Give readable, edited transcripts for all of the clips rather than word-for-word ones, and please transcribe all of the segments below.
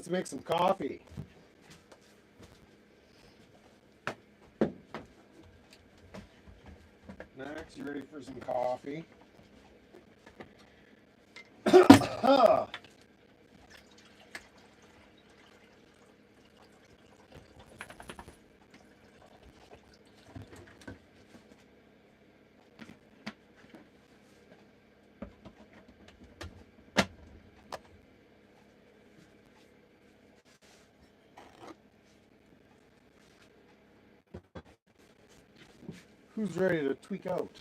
Let's make some coffee. Max, you ready for some coffee? Who's ready to tweak out?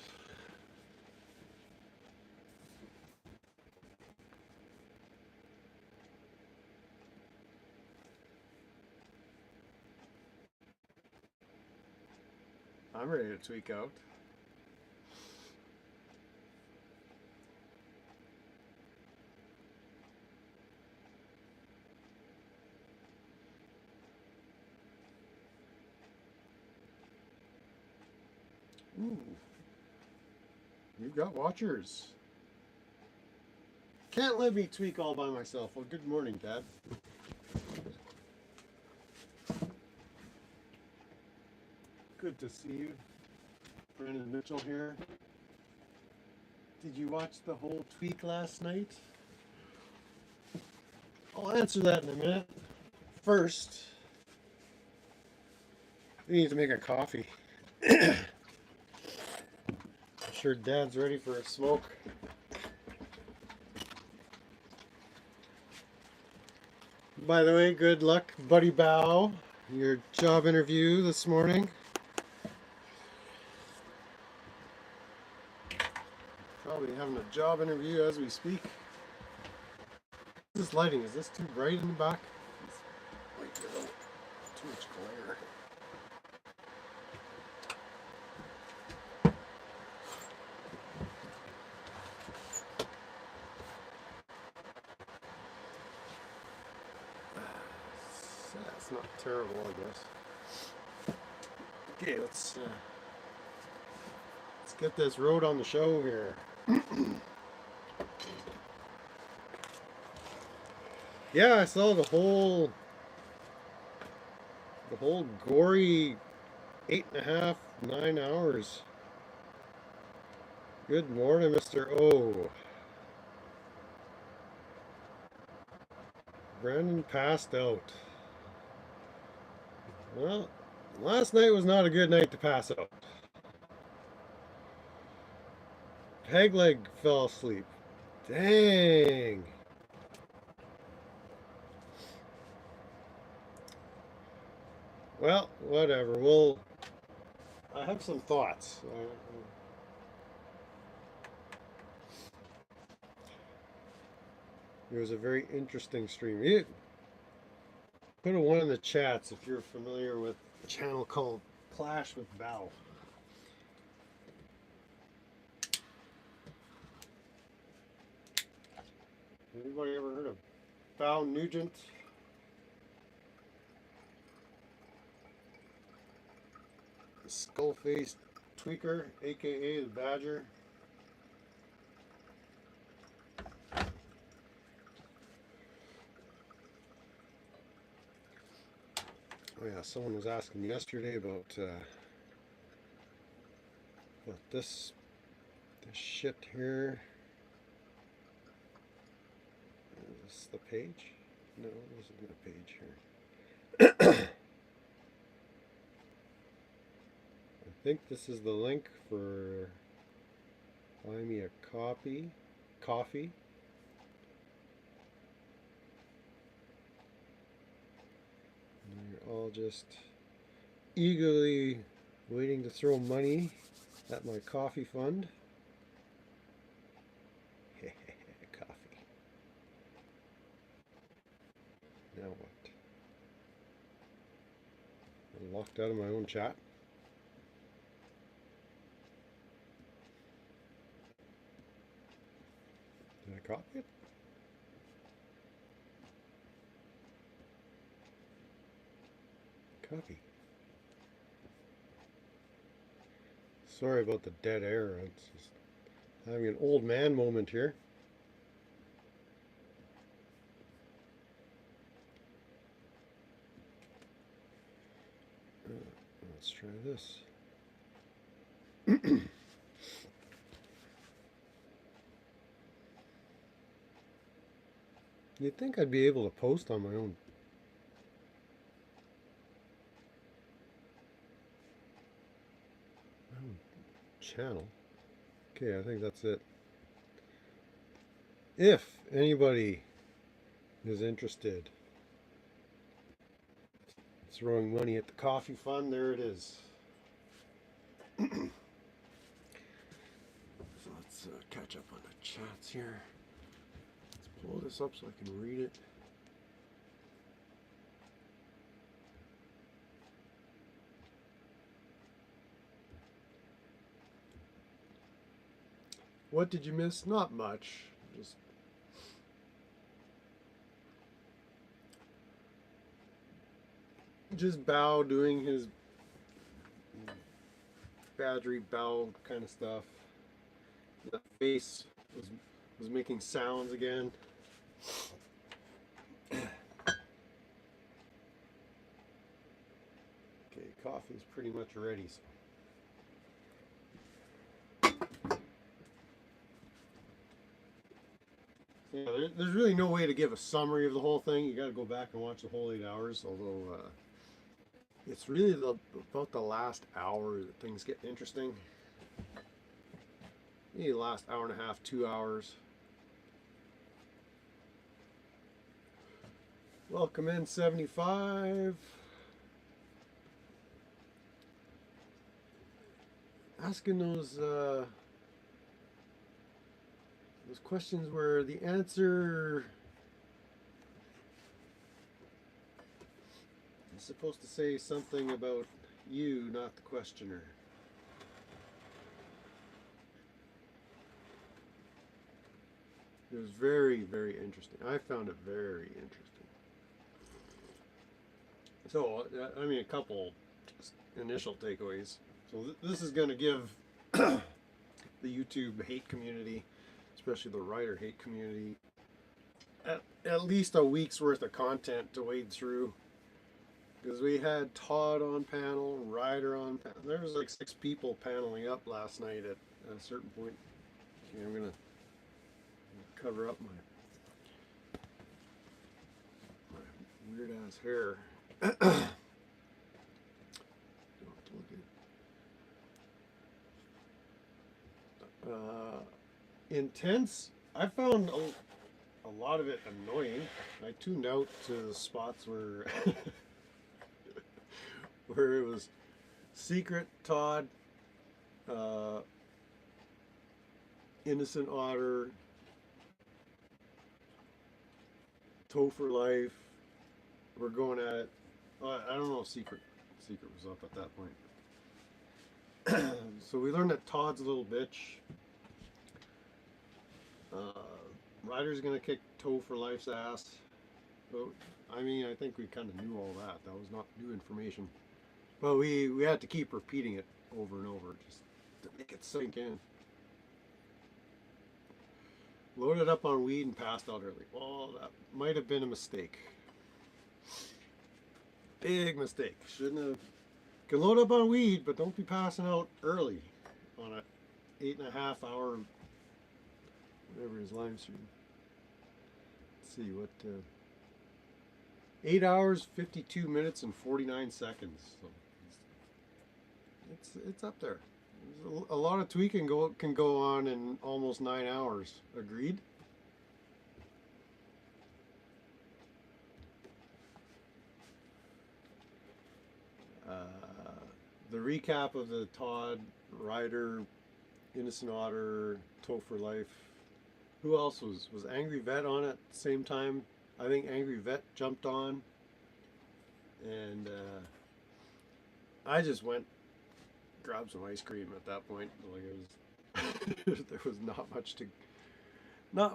I'm ready to tweak out. Ooh. You've got watchers. Can't let me tweak all by myself. Well, good morning, Dad. Good to see you. Brandon Mitchell here. Did you watch the whole tweak last night? I'll answer that in a minute. First, we need to make a coffee. I'm sure Dad's ready for a smoke. By the way, good luck, Buddy Bow. Your job interview this morning. Probably having a job interview as we speak. This lighting, is this too bright in the back? Like, too much glare. That's not terrible, I guess. Okay, let's get this road on the show here. Yeah, I saw the whole gory 8.5, 9 hours. Good morning, Mr. O. Brandon passed out. Well, last night was not a good night to pass out. Pegleg fell asleep. Dang. Well, whatever. I have some thoughts. It was a very interesting stream. Put a 1 in the chats if you're familiar with a channel called Clash with Val. Anybody ever heard of Val Nugent? The skull-faced tweaker, aka the Badger. Oh yeah, someone was asking yesterday about this shit here. Is this the page? No, this isn't the page here. I think this is the link for buy me a coffee. And you're all just eagerly waiting to throw money at my coffee fund. Coffee. Now what? I'm locked out of my own chat. Did I copy it? Copy. Sorry about the dead air. It's just having an old man moment here. Let's try this. You'd think I'd be able to post on my own channel. Okay, I think that's it. If anybody is interested throwing money at the coffee fund, there it is. So let's catch up on the chats here. Let's pull this up so I can read it. What did you miss? Not much. Just Bao doing his Badgery Bao kind of stuff. The face was making sounds again. Okay, coffee's pretty much ready. Yeah, there's really no way to give a summary of the whole thing. You got to go back and watch the whole 8 hours. Although it's really about the last hour that things get interesting. Maybe the last hour and a half, 2 hours. Welcome in 75. Asking those questions where the answer is supposed to say something about you, not the questioner. It was very, very interesting. I found it very interesting. So, I mean, a couple just initial takeaways. So this is going to give the YouTube hate community, especially the writer hate community, at least a week's worth of content to wade through. Because we had Todd on panel, Ryder on panel. There was like 6 people paneling up last night at a certain point. Okay, I'm going to cover up my weird ass hair. Intense. I found a lot of it annoying. I tuned out to the spots where where it was Secret, Todd, Innocent Otter, Toe for Life. We're going at it. I don't know if Secret was up at that point. So we learned that Todd's a little bitch. Ryder's gonna kick Toe for Life's ass. So, I mean, I think we kind of knew all that. That was not new information. But we had to keep repeating it over and over just to make it sink in. Loaded up on weed and passed out early. Well, that might have been a mistake. Big mistake. Shouldn't have. Can load up on weed, but don't be passing out early on a 8.5 hour, whatever his live stream. Let's see what. 8 hours, 52 minutes, and 49 seconds. So it's up there. A lot of tweaking can go on in almost 9 hours. Agreed? The recap of the Todd, Ryder, Innocent Otter, Toe for Life. Who else was Angry Vet on at the same time? I think Angry Vet jumped on, and I just went grabbed some ice cream at that point. Like it was, there was not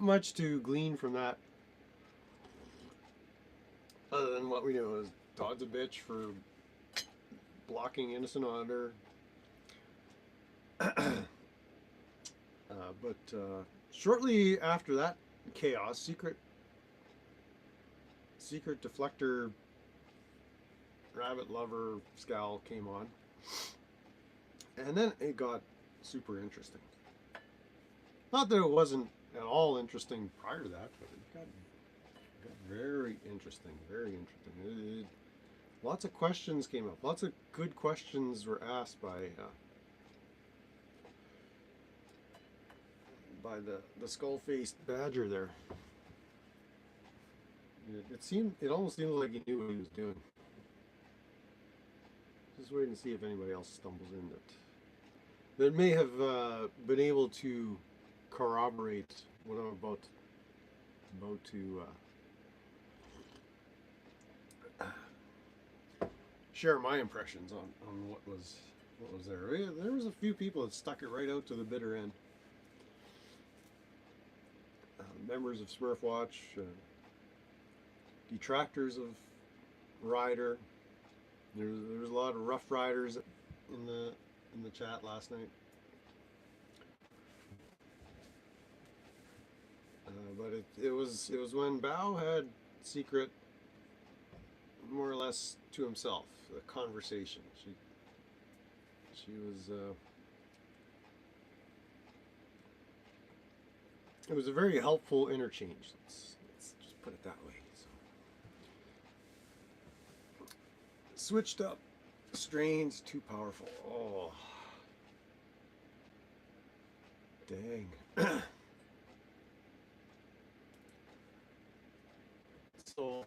much to glean from that, other than what we knew was Todd's a bitch for blocking Innocent Otter. But shortly after that chaos, Secret Deflector Rabbit Lover Scowl came on. And then it got super interesting. Not that it wasn't at all interesting prior to that, but it got very interesting. Very interesting. Lots of questions came up. Lots of good questions were asked by the skull-faced badger there. It almost seemed like he knew what he was doing. Just waiting to see if anybody else stumbles in that may have been able to corroborate what I'm about to share my impressions on what was there. There was a few people that stuck it right out to the bitter end. Members of Smurf Watch, detractors of Ryder. There was a lot of Rough Riders in the chat last night. But it was when Bao had Secret more or less to himself. The conversation. She was. It was a very helpful interchange. Let's just put it that way. So, switched up strains, too powerful. Oh, dang. So,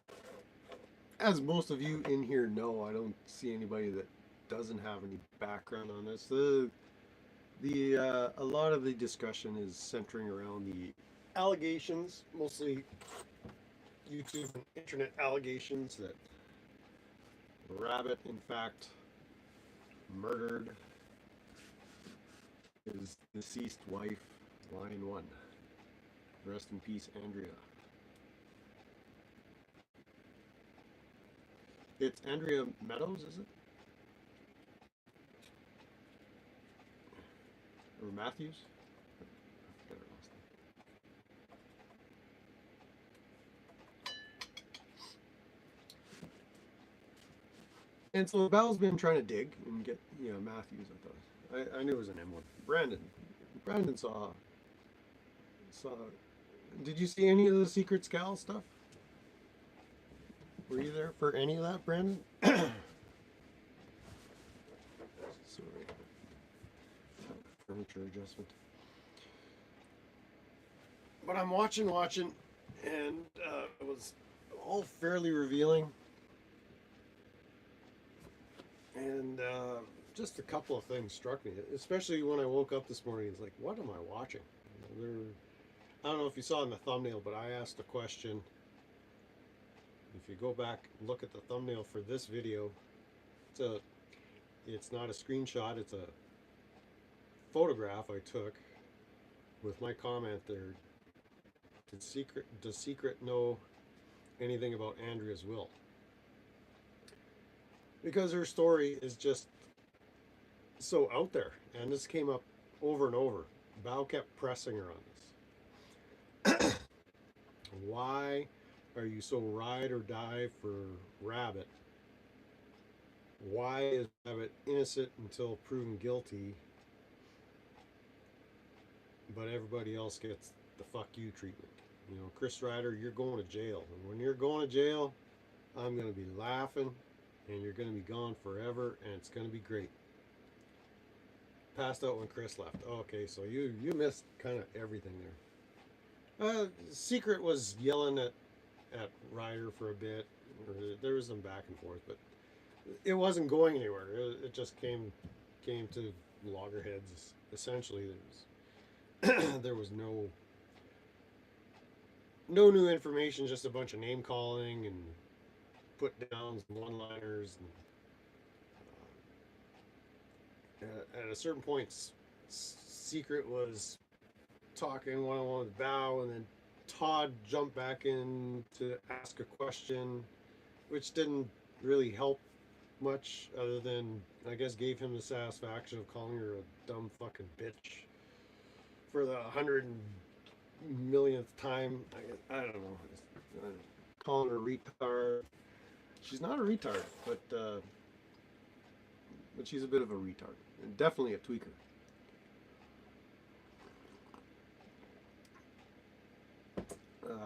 as most of you in here know, I don't see anybody that doesn't have any background on this. A lot of the discussion is centering around the allegations, mostly YouTube and internet allegations, that Rabbit, in fact, murdered his deceased wife, Lion One. Rest in peace, Andrea. It's Andrea Meadows, is it? Or Matthews? I forget her last name. And so Val's been trying to dig and get, Matthews, I thought. I knew it was an M1. Brandon saw. Did you see any of the Secret Scal stuff? Were you there for any of that, Brandon? Sorry. Furniture adjustment. But I'm watching, and it was all fairly revealing. And just a couple of things struck me, especially when I woke up this morning. It's like, what am I watching? I don't know if you saw in the thumbnail, but I asked a question. If you go back and look at the thumbnail for this video, it's not a screenshot, it's a photograph I took with my comment there. Does Secret know anything about Andrea's will? Because her story is just so out there, and this came up over and over. Bao kept pressing her on this. Why are you so ride or die for Rabbit? Why is Rabbit innocent until proven guilty, but everybody else gets the fuck you treatment? Chris Ryder, you're going to jail. And when you're going to jail, I'm going to be laughing, and you're going to be gone forever, and it's going to be great. Passed out when Chris left. Okay, so you missed kind of everything there. Secret was yelling at Ryder for a bit. There was some back and forth, but it wasn't going anywhere. It just came to loggerheads. Essentially, there was no new information, just a bunch of name calling and put downs and one-liners. And at a certain point, Secret was talking one-on-one with Bao, and then Todd jumped back in to ask a question, which didn't really help much, other than, I guess, gave him the satisfaction of calling her a dumb fucking bitch for the 100 millionth time. I don't know. Calling her a retard. She's not a retard, but but she's a bit of a retard and definitely a tweaker.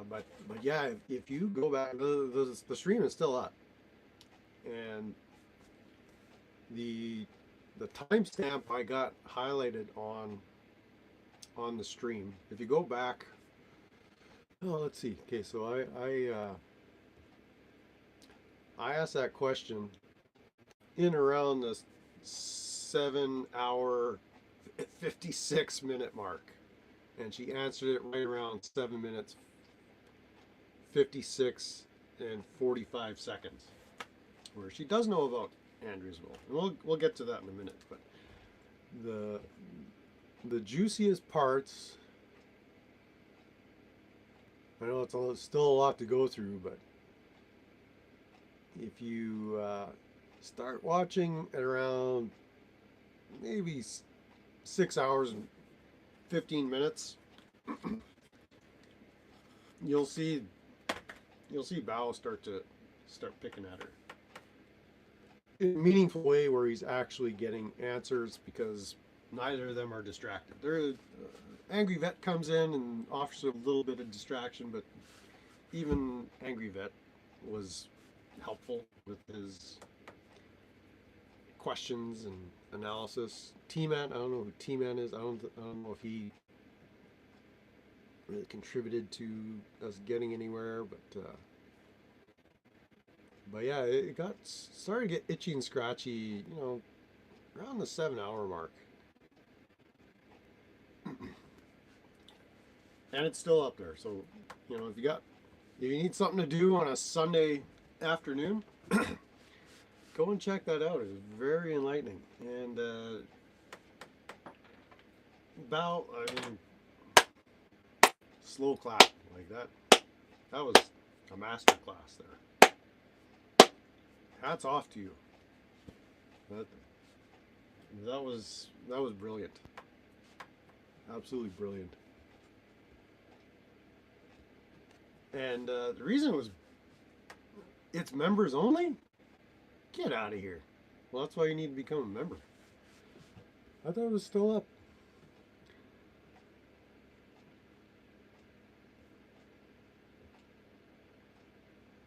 But yeah, if you go back, the stream is still up, and the timestamp I got highlighted on the stream. If you go back, oh, let's see. Okay, so I asked that question in around the 7 hour 56 minute mark, and she answered it right around 7 minutes 56 and 45 seconds, where she does know about Andrews-Wilf, and we'll get to that in a minute. But the juiciest parts, I know it's still a lot to go through, but if you start watching at around maybe 6 hours and 15 minutes, you'll see Bao start picking at her in a meaningful way, where he's actually getting answers, because neither of them are distracted. Angry Vet comes in and offers a little bit of distraction, but even Angry Vet was helpful with his questions and analysis. T-Man, I don't know who T-Man is. I don't know if he really contributed to us getting anywhere, but yeah, it started to get itchy and scratchy, around the 7 hour mark. And it's still up there. So, if you need something to do on a Sunday afternoon, go and check that out. It's very enlightening. And slow clap like that. That was a master class there. Hats off to you. That was brilliant. Absolutely brilliant. And the reason was, it's members only? Get out of here. Well, that's why you need to become a member. I thought it was still up.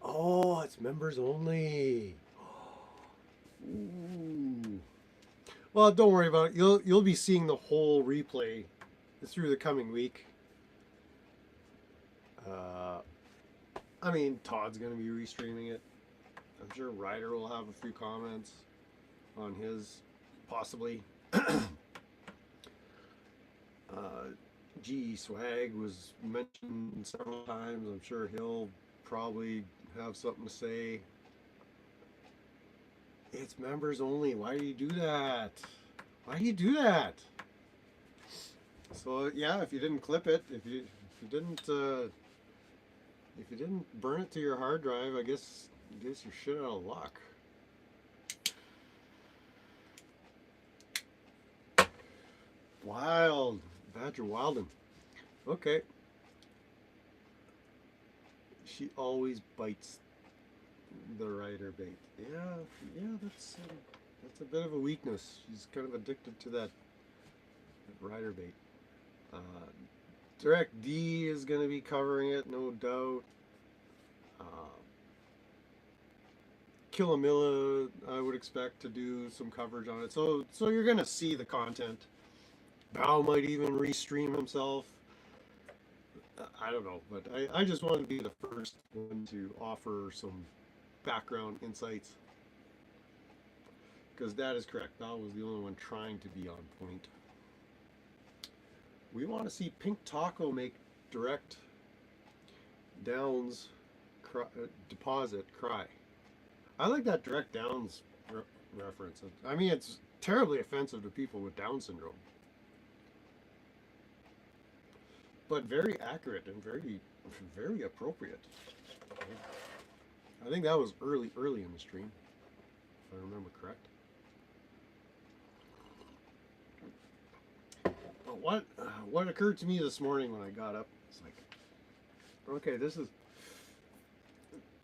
Oh, it's members only. Ooh. Well, don't worry about it. You'll be seeing the whole replay through the coming week. Todd's going to be restreaming it. I'm sure Ryder will have a few comments on his, possibly. GE Swag was mentioned several times. I'm sure he'll probably have something to say. It's members only. Why do you do that? Why do you do that? So yeah, if you didn't clip it, if you didn't burn it to your hard drive, I guess you're shit out of luck. Wild Badger Wilden. Okay. She always bites the rider bait. Yeah, that's a bit of a weakness. She's kind of addicted to that rider bait. Direct D is going to be covering it, no doubt. Killamilla, I would expect to do some coverage on it. So you're going to see the content. Bao might even restream himself. I don't know, but I just want to be the first one to offer some background insights. Because that is correct. Bao was the only one trying to be on point. We want to see Pink Taco make direct downs deposit cry. I like that direct downs reference. It's terribly offensive to people with Down syndrome, but very accurate and very, very appropriate. I think that was early in the stream, if I remember correct. But what occurred to me this morning when I got up, it's like, okay,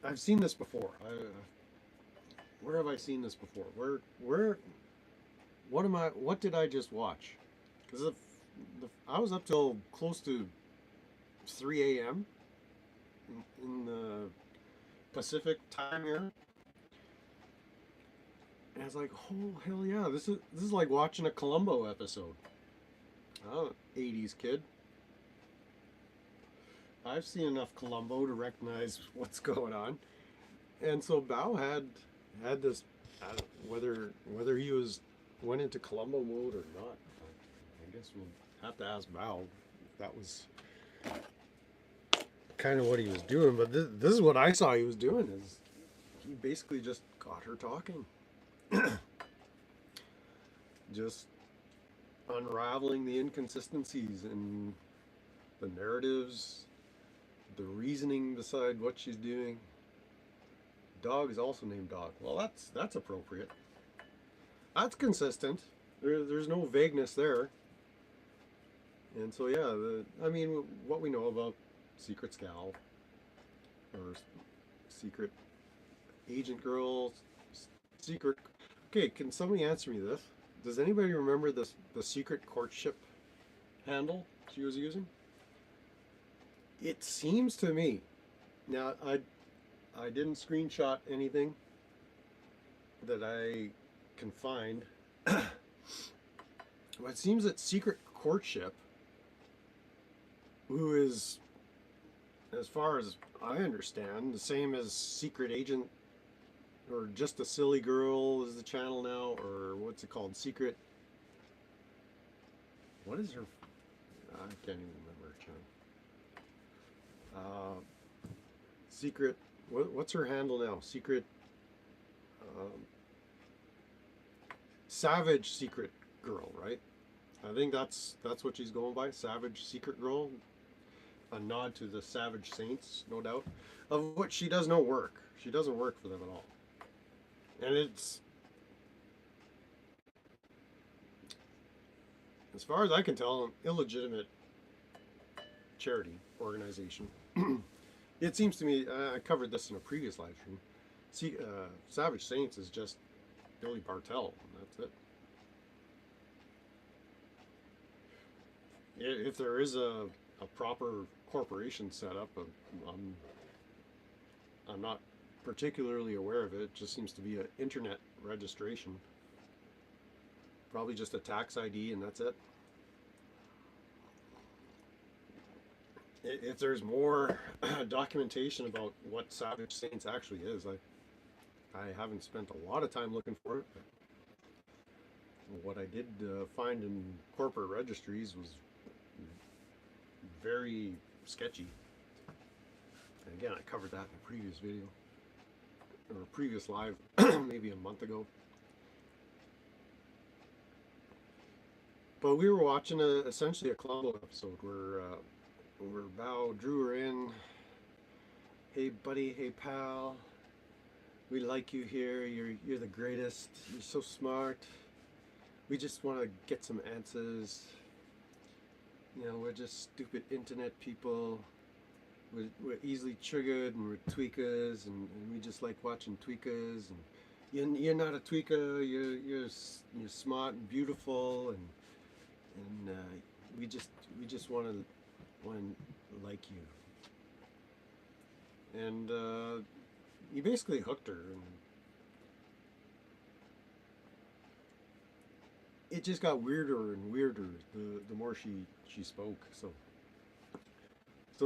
I've seen this before. Where have I seen this before? Where What did I just watch? Because I was up till close to 3 a.m. in the Pacific time here, and I was like, oh hell yeah, this is like watching a Columbo episode. Oh, 80s kid. I've seen enough Columbo to recognize what's going on, and so Bao had this, whether he went into Columbo mode or not. I guess we'll have to ask Bao if that was kind of what he was doing. But this is what I saw he was doing, is he basically just got her talking, just unraveling the inconsistencies in the narratives, the reasoning beside what she's doing. Dog is also named Dog. Well, that's appropriate. That's consistent. There's no vagueness there. And so yeah, I mean, what we know about Secret Scal or Secret Agent Girl, Secret. Okay, can somebody answer me this? Does anybody remember the Secret Courtship handle she was using? It seems to me. Now I didn't screenshot anything that I can find. But it seems that Secret Courtship, who is, as far as I understand, the same as Secret Agent, or Just a Silly Girl is the channel now, or what's it called? Secret. What is her? I can't even remember her channel. Secret. What's her handle now? Secret. Savage Secret Girl, right? I think that's what she's going by. Savage Secret Girl. A nod to the Savage Saints, no doubt. Of what she does no work. She doesn't work for them at all. And it's, as far as I can tell, an illegitimate charity organization. It seems to me, I covered this in a previous live stream. See, Savage Saints is just Billy Bartel, and that's it. If there is a proper corporation set up, I'm not particularly aware of it. It just seems to be an internet registration. Probably just a tax ID and that's it. If there's more documentation about what Savage Saints actually is, I haven't spent a lot of time looking for it. But what I did find in corporate registries was very sketchy. And again, I covered that in a previous video, or a previous live, maybe a month ago. But we were watching essentially a Columbo episode where Bao drew her in. Hey buddy, hey pal, we like you here. You're the greatest. You're so smart. We just want to get some answers. You know, we're just stupid internet people. We're easily triggered, and we're tweakers, and we just like watching tweakers. And you're not a tweaker. You're smart and beautiful, and we just want to like you. And you basically hooked her, and it just got weirder and weirder the more she spoke. So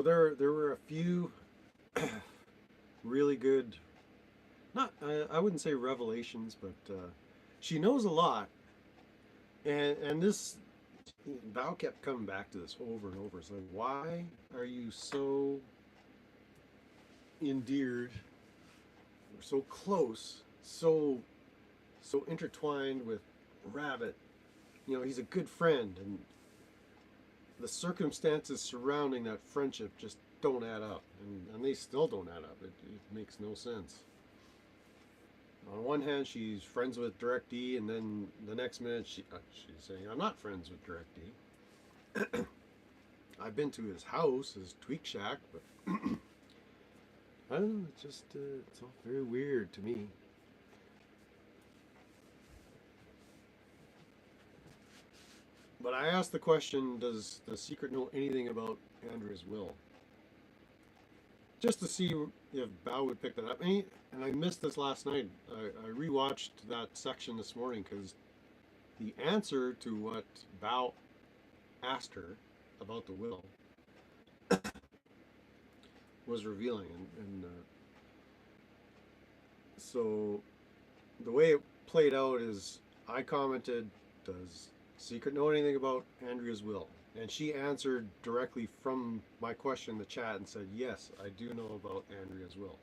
there were a few really good, not I wouldn't say revelations, but she knows a lot, and this Bao kept coming back to this over and over. It's like, why are you so endeared, or so close, so intertwined with Rabbit? You know, he's a good friend, and the circumstances surrounding that friendship just don't add up, and they still don't add up. It makes no sense. On one hand, she's friends with DirectD, and then the next minute she's saying, I'm not friends with DirectD. I've been to his house, his Tweak Shack, but I don't know, it's all very weird to me. But I asked the question, does the secret know anything about Andrea's will? Just to see if Bao would pick that up. And I missed this last night. I rewatched that section this morning because the answer to what Bao asked her about the will was revealing. And so the way it played out is I commented, does Secret know anything about Andrea's will? And she answered directly from my question in the chat and said, yes, I do know about Andrea's will.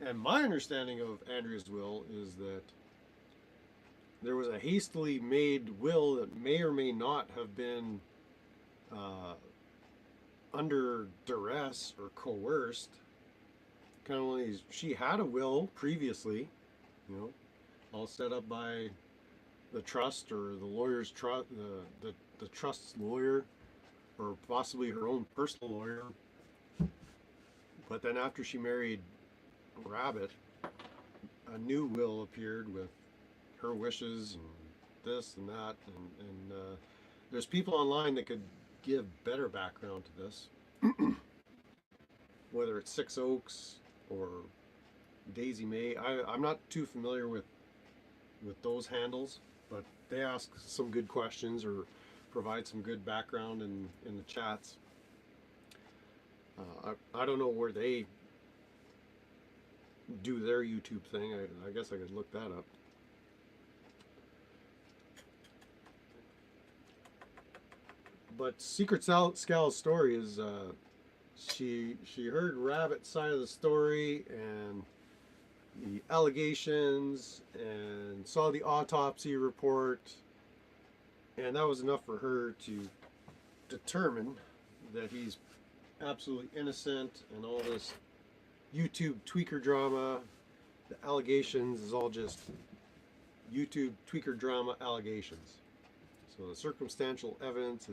And my understanding of Andrea's will is that there was a hastily made will that may or may not have been under duress or coerced. Kind of one of these, she had a will previously, you know, all set up by the trust or the lawyer's trust, the trust's lawyer, or possibly her own personal lawyer. But then after she married Rabbit, a new will appeared with her wishes and this and that, and there's people online that could give better background to this, whether it's Six Oaks or Daisy May. I'm not too familiar with those handles, but they ask some good questions or provide some good background in the chats. I don't know where they do their YouTube thing. I guess I could look that up. But Secret Scal's story is she heard Rabbit's side of the story and the allegations and saw the autopsy report, and that was enough for her to determine that he's absolutely innocent, and all this YouTube tweaker drama, the allegations is all just YouTube tweaker drama allegations. So the circumstantial evidence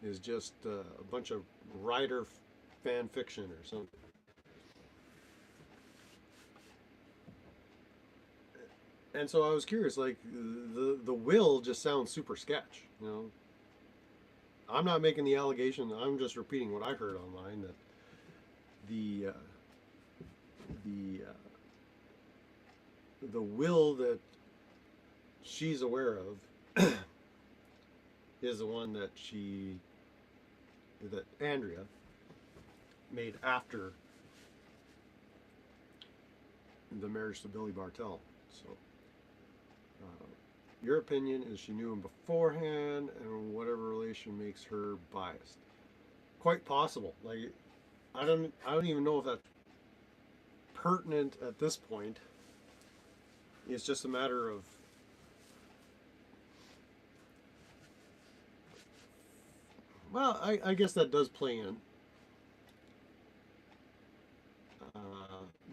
is just a bunch of writer fan fiction or something. And so I was curious, like the will just sounds super sketch, you know. I'm not making the allegation. I'm just repeating what I heard online, that the will that she's aware of is the one that Andrea made after the marriage to Billy Bartell. So your opinion is she knew him beforehand, and whatever relation makes her biased. Quite possible. Like, I don't even know if that's pertinent at this point. It's just a matter of well, I guess that does play in.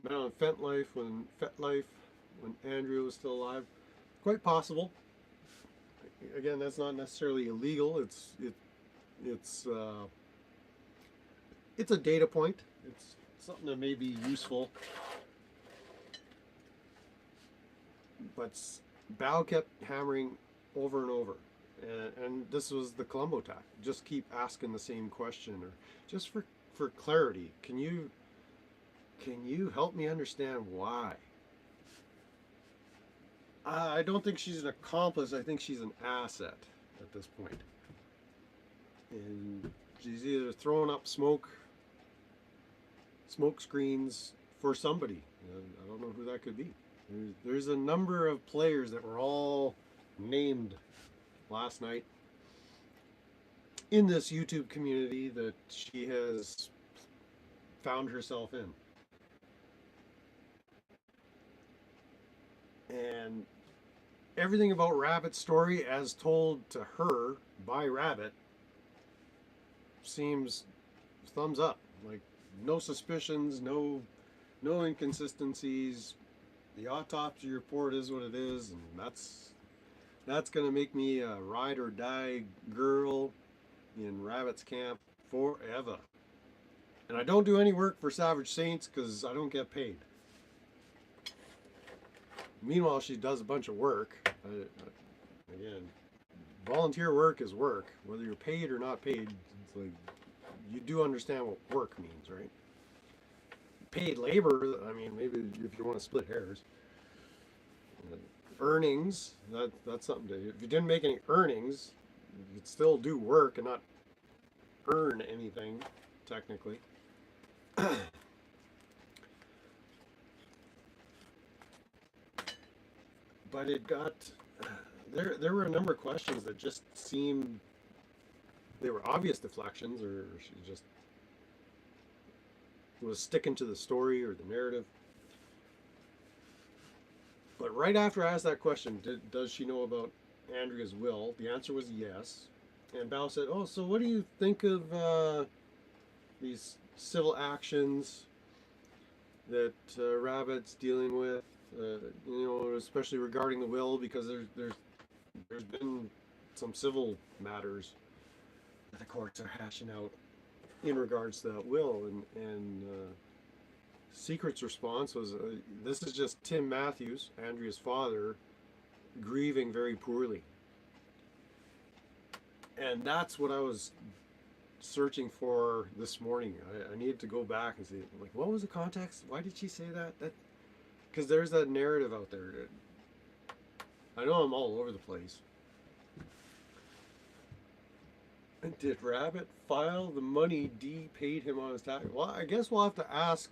Met on FetLife when Andrea was still alive. Quite possible. Again, that's not necessarily illegal. It's a data point. It's something that may be useful. But Bao kept hammering over and over, and this was the Columbo tack. Just keep asking the same question, or just for clarity. Can you help me understand why? I don't think she's an accomplice. I think she's an asset at this point. And she's either throwing up smoke screens for somebody. I don't know who that could be. There's a number of players that were all named last night in this YouTube community that she has found herself in. And everything about Rabbit's story as told to her by Rabbit seems thumbs up. Like, no suspicions, no inconsistencies. The autopsy report is what it is, and that's gonna make me a ride or die girl in Rabbit's camp forever. And I don't do any work for Savage Saints because I don't get paid. Meanwhile, she does a bunch of work. Again, volunteer work is work, whether you're paid or not paid. It's like you do understand what work means, right? Paid labor, I mean, maybe if you want to split hairs. Earnings, that's something to. If you didn't make any earnings, you could still do work and not earn anything, technically. But it got there were a number of questions that just seemed they were obvious deflections, or she just was sticking to the story or the narrative. But right after I asked that question, does she know about Andrea's will? The answer was yes. And Bao said, "Oh, so what do you think of these civil actions that Rabbit's dealing with? Especially regarding the will, because there's been some civil matters that the courts are hashing out in regards to that will." And Secret's response was, "This is just Tim Matthews, Andrea's father, grieving very poorly." And that's what I was searching for this morning. I needed to go back and see, like, what was the context? Why did she say that? Because there's that narrative out there. I know I'm all over the place. And did Rabbit file the money Dee paid him on his tax? Well, I guess we'll have to ask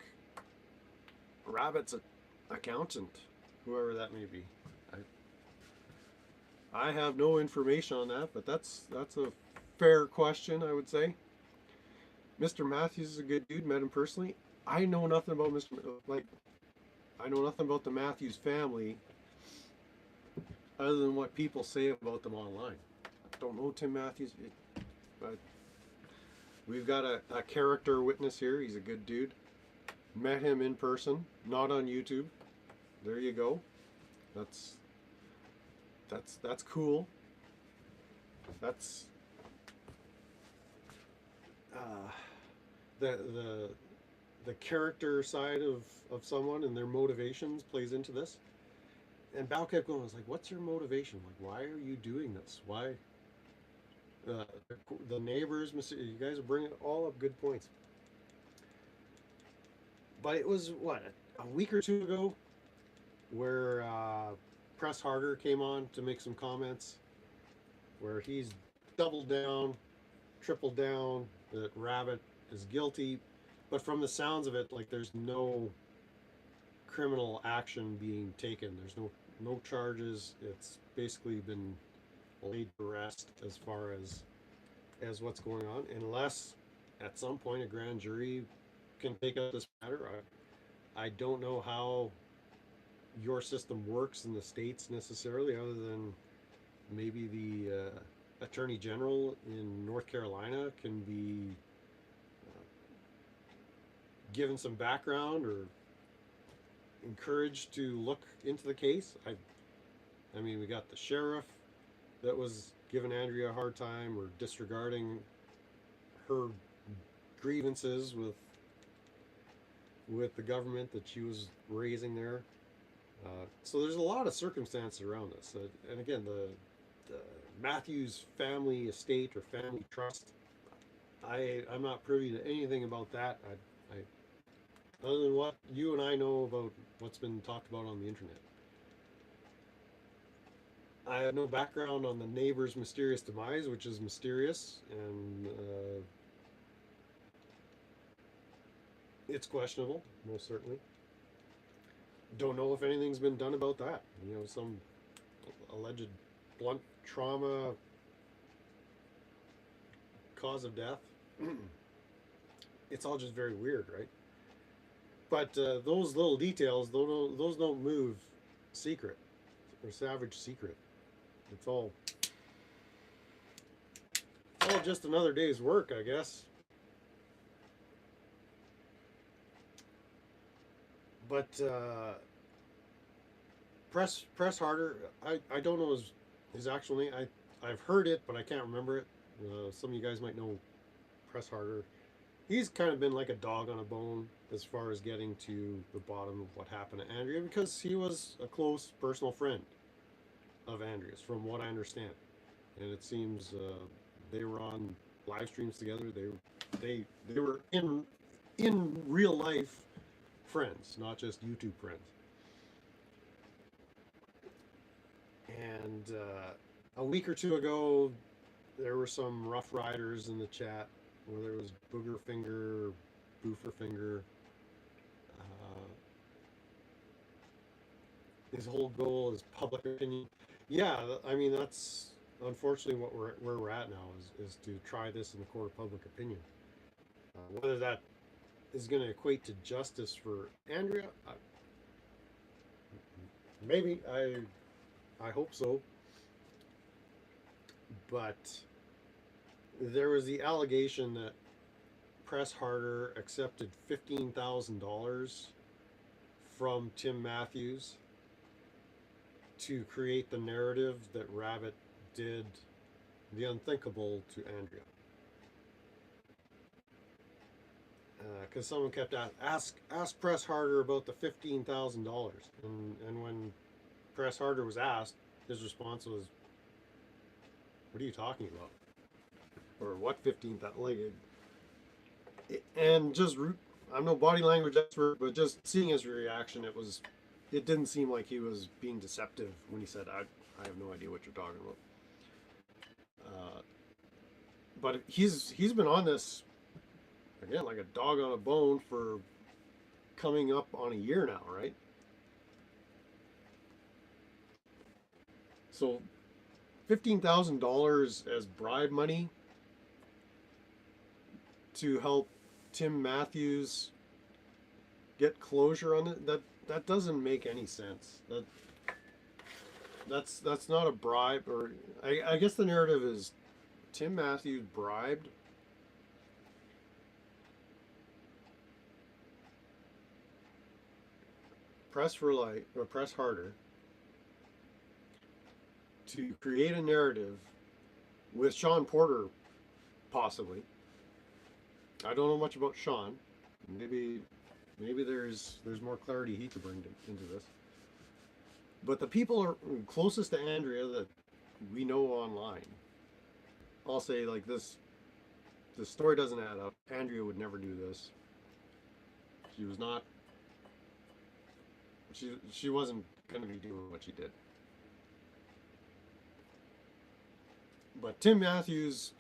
Rabbit's accountant, whoever that may be. I have no information on that, but that's a fair question, I would say. Mr. Matthews is a good dude. Met him personally. I know nothing about I know nothing about the Matthews family other than what people say about them online. I don't know Tim Matthews. But we've got a character witness here. He's a good dude. Met him in person, not on YouTube. There you go. That's cool. That's uh, the character side of someone and their motivations plays into this. And Bao kept going. I was like, "What's your motivation? Like, why are you doing this? Why?" Uh, the neighbors, you guys are bringing all up good points. But it was what a week or two ago where Press Harder came on to make some comments, where he's doubled down, tripled down that Rabbit is guilty, but from the sounds of it, like there's no criminal action being taken. There's no charges. It's basically been laid to rest as far as what's going on, unless at some point a grand jury can take up this matter. I don't know how your system works in the states necessarily, other than maybe the attorney general in North Carolina can be given some background or encouraged to look into the case. I mean, we got the sheriff that was giving Andrea a hard time or disregarding her grievances with the government that she was raising there. So there's a lot of circumstances around this. And again, the Matthews family estate or family trust, I'm not privy to anything about that. Other than what you and I know about what's been talked about on the internet. I have no background on the neighbor's mysterious demise, which is mysterious, and it's questionable, most certainly. Don't know if anything's been done about that. Some alleged blunt trauma cause of death. It's all just very weird, right? But those little details, those don't move Secret or Savage Secret. It's all just another day's work, I guess. But Press Harder, I don't know his actual name. I've heard it, but I can't remember it. Some of you guys might know Press Harder. He's kind of been like a dog on a bone as far as getting to the bottom of what happened to Andrea, because he was a close personal friend of Andrea's, from what I understand. and it seems they were on live streams together. They were in real life friends, not just YouTube friends. And a week or two ago, there were some Rough Riders in the chat, where there was Boogerfinger, Booferfinger. Uh, his whole goal is public opinion. Yeah, I mean that's unfortunately what where we're at now is to try this in the court of public opinion. Whether that is going to equate to justice for Andrea, maybe I hope so. But there was the allegation that Press Harder accepted $15,000 from Tim Matthews to create the narrative that Rabbit did the unthinkable to Andrea. Because someone kept ask Press Harder about the $15,000, and when Press Harder was asked, his response was, "What are you talking about?" Or what 15,000? Like, and just I'm no body language expert, but just seeing his reaction, it didn't seem like he was being deceptive when he said, I have no idea what you're talking about." But he's been on this again like a dog on a bone for coming up on a year now, right? So $15,000 as bribe money to help Tim Matthews get closure on it, that doesn't make any sense. That's not a bribe. Or I guess the narrative is Tim Matthews bribed Press for Light or Press Harder to create a narrative with Sean Porter, possibly. I don't know much about Sean. Maybe there's more clarity he could bring into this. But the people are closest to Andrea that we know online, I'll say like this: the story doesn't add up. Andrea would never do this. She was not. She wasn't going to be doing what she did. But Tim Matthews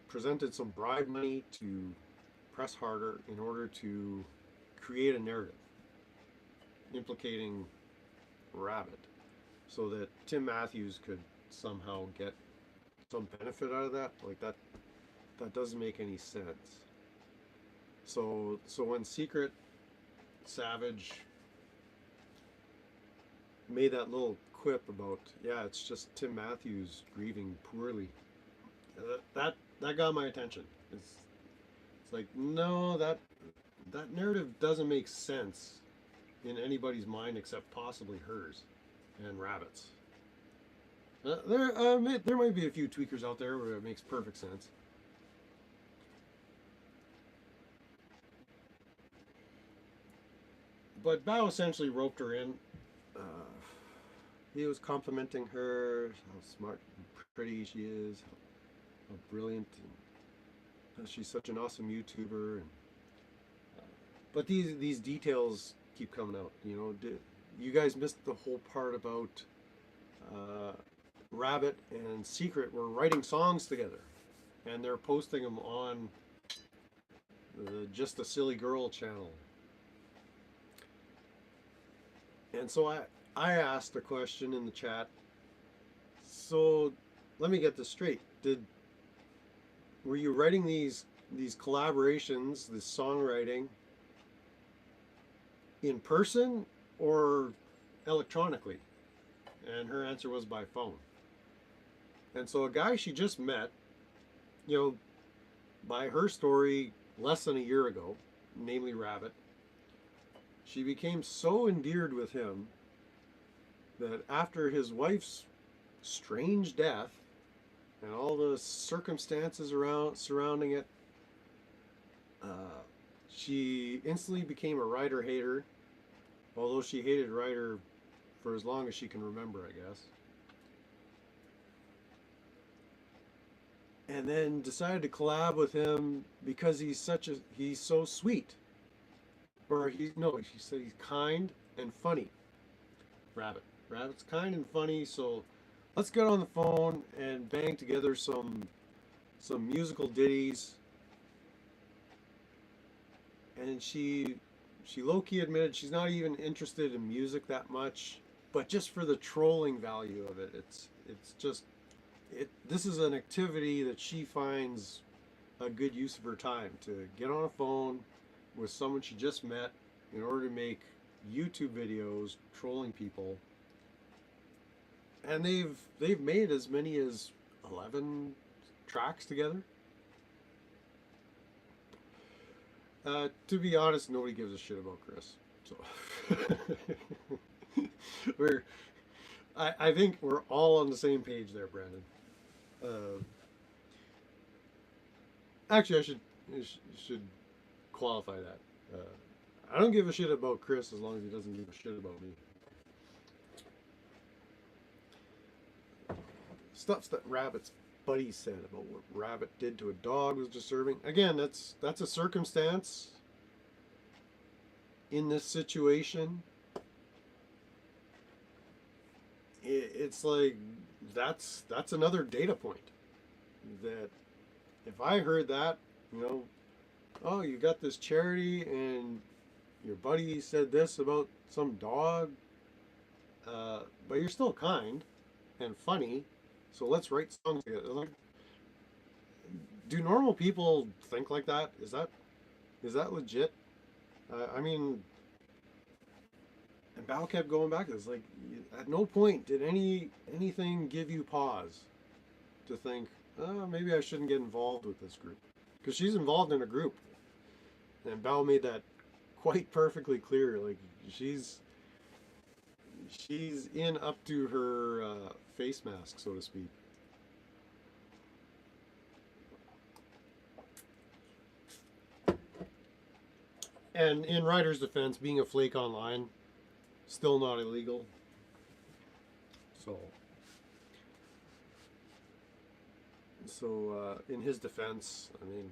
presented some bribe money to Press Harder in order to create a narrative implicating Rabbit, so that Tim Matthews could somehow get some benefit out of that. Like that doesn't make any sense. So when Secret Savage made that little quip about, yeah, it's just Tim Matthews grieving poorly, that got my attention. It's like, no, that narrative doesn't make sense in anybody's mind except possibly hers and Rabbit's. There might be a few tweakers out there where it makes perfect sense. But Bao essentially roped her in. He was complimenting her, how smart and pretty she is, how brilliant, and she's such an awesome YouTuber. And but these details keep coming out. You know, you guys missed the whole part about Rabbit and Secret were writing songs together, and they're posting them on the Just a Silly Girl channel. And so I asked a question in the chat. So let me get this straight. Were you writing these collaborations, this songwriting, in person or electronically? And her answer was by phone. And so a guy she just met, you know, by her story less than a year ago, namely Rabbit, she became so endeared with him that after his wife's strange death and all the circumstances surrounding it, she instantly became a Ryder hater, although she hated Ryder for as long as she can remember, I guess. and then decided to collab with him because he's so sweet, or he no, she said he's kind and funny. Rabbit, Rabbit's kind and funny, so let's get on the phone and bang together some musical ditties. And she low key admitted she's not even interested in music that much, but just for the trolling value of it, it's just it. This is an activity that she finds a good use of her time to get on a phone with someone she just met in order to make YouTube videos trolling people. And they've made as many as 11 tracks together. To be honest, nobody gives a shit about Chris. So we're I think we're all on the same page there, Brandon. Uh, actually, I should qualify that. I don't give a shit about Chris as long as he doesn't give a shit about me. Stuff that Rabbit's buddy said about what Rabbit did to a dog was disturbing. Again, that's a circumstance in this situation. It's like that's another data point that if I heard that, you know, oh, you got this charity and your buddy said this about some dog, but you're still kind and funny, so let's write songs together. Like, do normal people think like that? Is that legit? I mean, and Bao kept going back to this. Like, at no point did anything give you pause to think, oh, maybe I shouldn't get involved with this group, because she's involved in a group, and Bao made that quite perfectly clear. Like, she's she's in up to her face mask, so to speak. And in Ryder's defense, being a flake online, still not illegal. So, in his defense, I mean,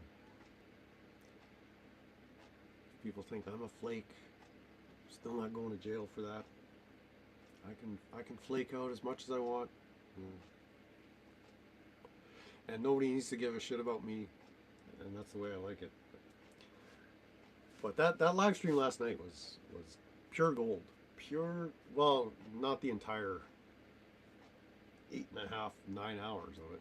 people think I'm a flake. Still not going to jail for that. I can flake out as much as I want, and nobody needs to give a shit about me, and that's the way I like it. But that live stream last night was pure gold. Pure, well, not the entire 8.5, 9 hours of it,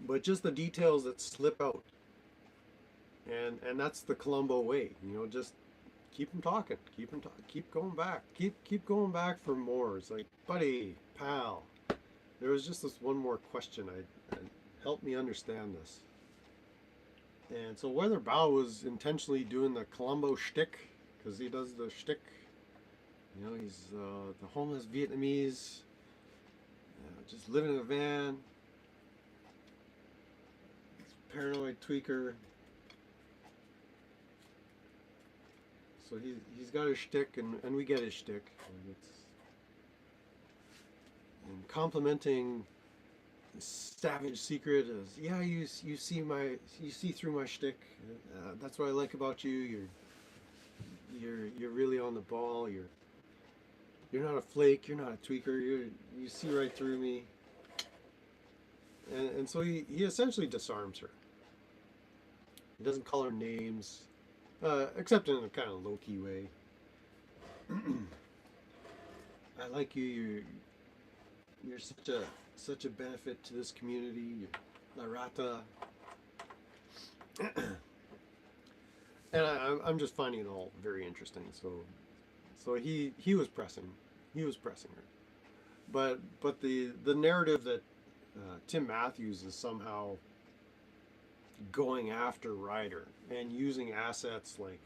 but just the details that slip out, and that's the Columbo way. Just keep them talking, keep going back, keep going back for more. It's like, buddy, pal, there was just this one more question. I help me understand this. And so whether Bao was intentionally doing the Columbo shtick, because he does the shtick, he's the homeless Vietnamese, just living in a van, paranoid tweaker. So he's got his shtick, and we get his shtick. And complimenting Savage Secret as, yeah, you see through my shtick. That's what I like about you. You're really on the ball. You're not a flake. You're not a tweaker. You see right through me. And so he essentially disarms her. He doesn't call her names, except in a kind of low key way. I like you. You're such a benefit to this community. You're La Rata. And I'm just finding it all very interesting. So he was pressing her, but the narrative that Tim Matthews is somehow going after Ryder and using assets like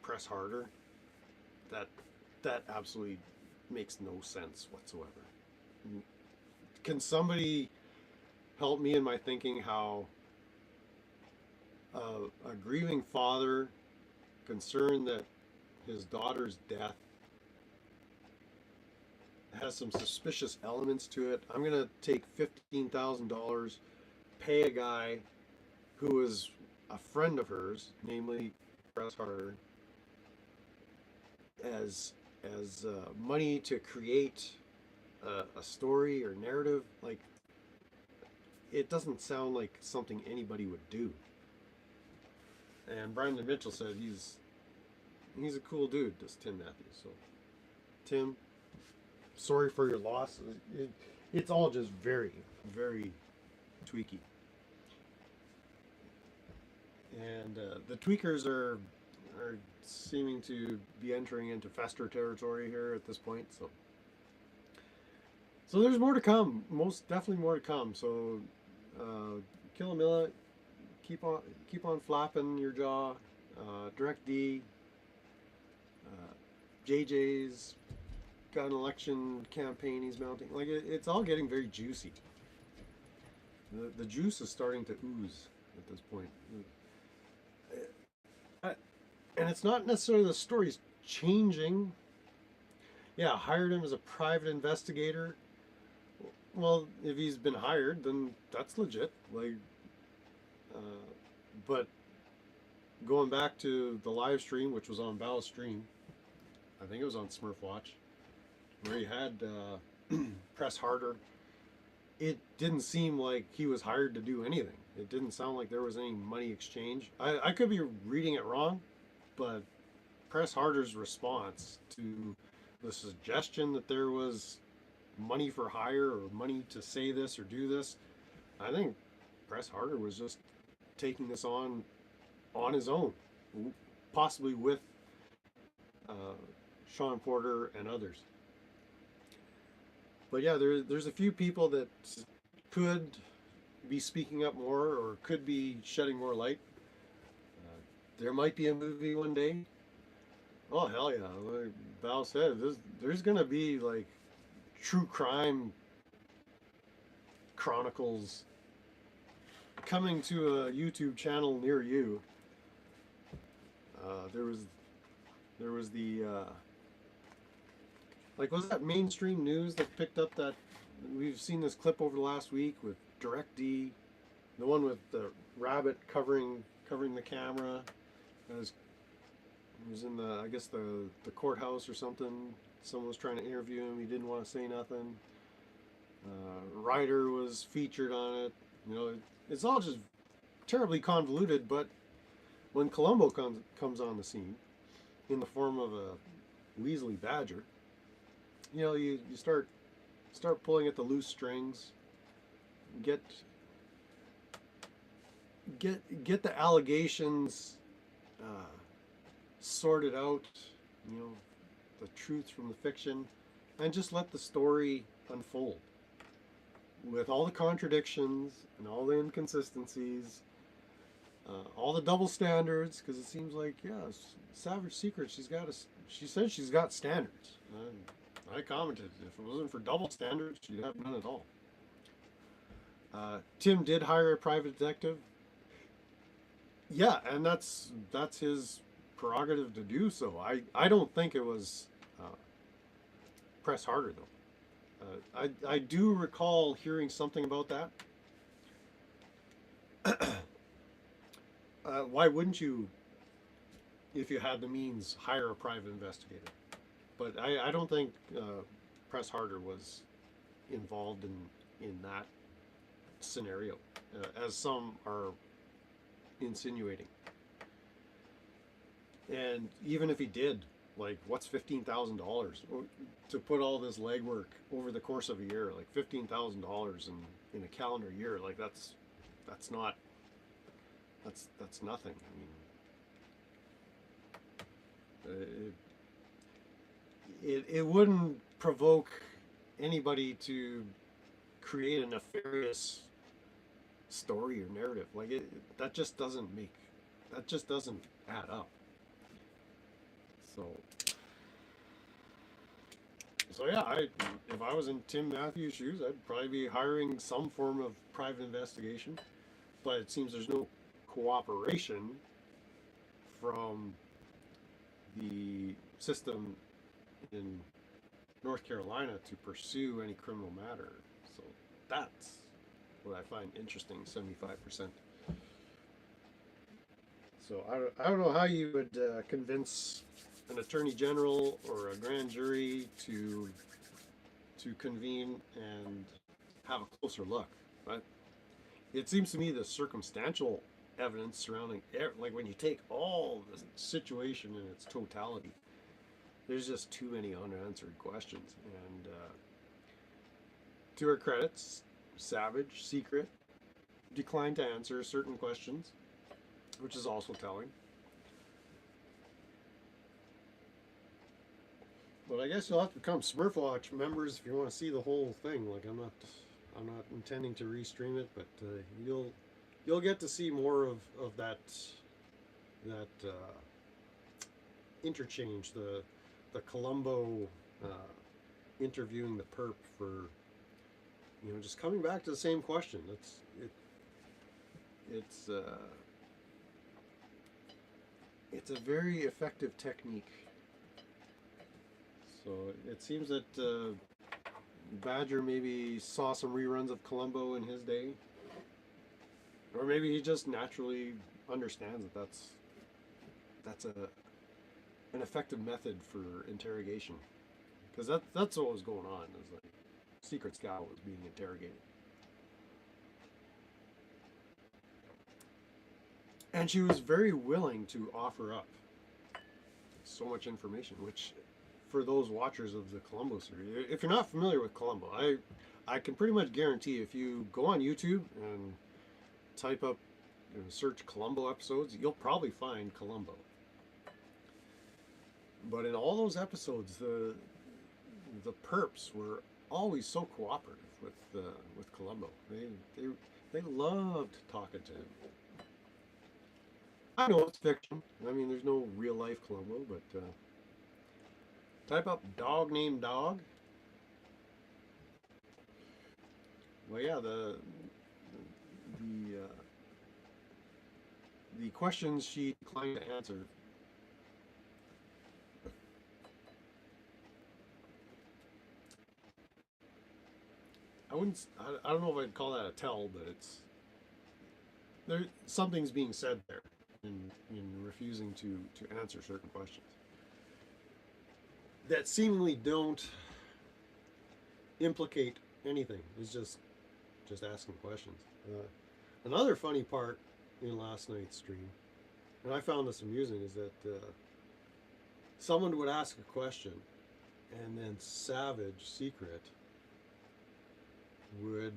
Press Harder, that absolutely makes no sense whatsoever. Can somebody help me in my thinking how a grieving father concerned that his daughter's death has some suspicious elements to it. I'm gonna take $15,000, pay a guy who is a friend of hers, namely Press Harder, as money to create a story or narrative. Like, it doesn't sound like something anybody would do. And Brandon Mitchell said he's a cool dude, this Tim Matthews. So Tim, sorry for your loss. It's all just very, very tweaky. And the tweakers are seeming to be entering into fester territory here at this point. So there's more to come. Most definitely more to come. So Killamilla, keep on flapping your jaw. Direct D, JJ's got an election campaign he's mounting. Like it's all getting very juicy. The juice is starting to ooze at this point. And it's not necessarily the story's changing. Yeah, hired him as a private investigator. Well, if he's been hired, then that's legit. Like, uh, but going back to the live stream, which was on Val's stream, I think it was on Smurf Watch, where he had Press Harder. It didn't seem like he was hired to do anything. It didn't sound like there was any money exchange. I could be reading it wrong, but Press Harder's response to the suggestion that there was money for hire or money to say this or do this, I think Press Harder was just taking this on his own, possibly with uh, Sean Porter and others. But yeah, there's a few people that could be speaking up more or could be shedding more light. There might be a movie one day. Oh hell yeah! Like Val said, there's gonna be like true crime chronicles coming to a YouTube channel near you. There was the like, was that mainstream news that picked up that we've seen this clip over the last week with Direct D, the one with the rabbit covering the camera. It was in the, I guess, the courthouse or something. Someone was trying to interview him. He didn't want to say nothing. Ryder was featured on it. You know, it's all just terribly convoluted. But when Columbo comes on the scene in the form of a Weasley Badger, you know, you start pulling at the loose strings. Get the allegations sorted out. You know, the truth from the fiction, and just let the story unfold with all the contradictions and all the inconsistencies, all the double standards. Because it seems like, yeah, Savage Secret, she said she's got standards. And I commented, if it wasn't for double standards, she'd have none at all. Tim did hire a private detective. Yeah, and that's his prerogative to do so. I don't think it was Press Harder though. I do recall hearing something about that. Why wouldn't you, if you had the means, hire a private investigator? But I don't think Press Harder was involved in that scenario, as some are insinuating. And even if he did, like, what's $15,000 to put all this legwork over the course of a year? Like $15,000 in a calendar year, like that's not that's nothing. I mean, it wouldn't provoke anybody to create a nefarious story or narrative. Like that just doesn't add up. So yeah, if I was in Tim Matthews' shoes, I'd probably be hiring some form of private investigation. But it seems there's no cooperation from the system in North Carolina to pursue any criminal matter. So that's what I find interesting, 75%. So I don't know how you would convince an attorney general or a grand jury to convene and have a closer look. But it seems to me the circumstantial evidence surrounding, like when you take all the situation in its totality, there's just too many unanswered questions. And to her credits, Savage, Secret, declined to answer certain questions, which is also telling. But I guess you'll have to become Smurfwatch members if you want to see the whole thing. Like I'm not intending to restream it, but you'll get to see more of that interchange. The Columbo interviewing the perp for just coming back to the same question. It's it's a very effective technique. So it seems that Badger maybe saw some reruns of Columbo in his day, or maybe he just naturally understands that that's an effective method for interrogation, because that's what was going on. Is like Secret Scout was being interrogated, and she was very willing to offer up so much information, which for those watchers of the Columbo series, if you're not familiar with Columbo, I can pretty much guarantee if you go on YouTube and type up, search Columbo episodes, you'll probably find Columbo. But in all those episodes, the perps were always so cooperative with Columbo. They loved talking to him. I know it's fiction. I mean, there's no real life Columbo, but type up dog named Dog. Well, yeah, the the questions she declined to answer. I wouldn't. I don't know if I'd call that a tell, but something's being said there in refusing to answer certain questions that seemingly don't implicate anything. It's just asking questions. Another funny part in last night's stream, and I found this amusing, is that someone would ask a question, and then Savage Secret would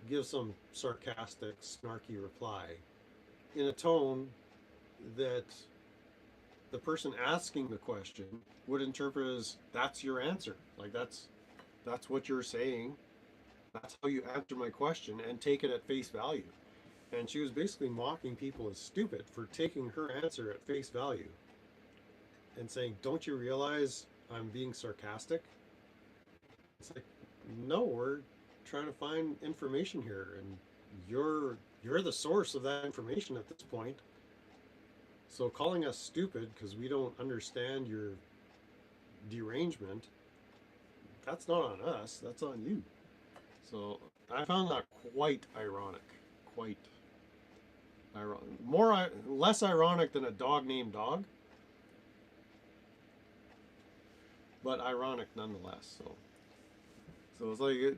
give some sarcastic, snarky reply in a tone that the person asking the question would interpret as that's your answer. Like that's what you're saying. That's how you answer my question, and take it at face value. And she was basically mocking people as stupid for taking her answer at face value and saying, "Don't you realize I'm being sarcastic?" It's like, no, we're trying to find information here, and you're the source of that information at this point. So calling us stupid because we don't understand your derangement, that's not on us, that's on you. So I found that quite ironic. Quite ironic. Less ironic than a dog named Dog, but ironic nonetheless. So it's like,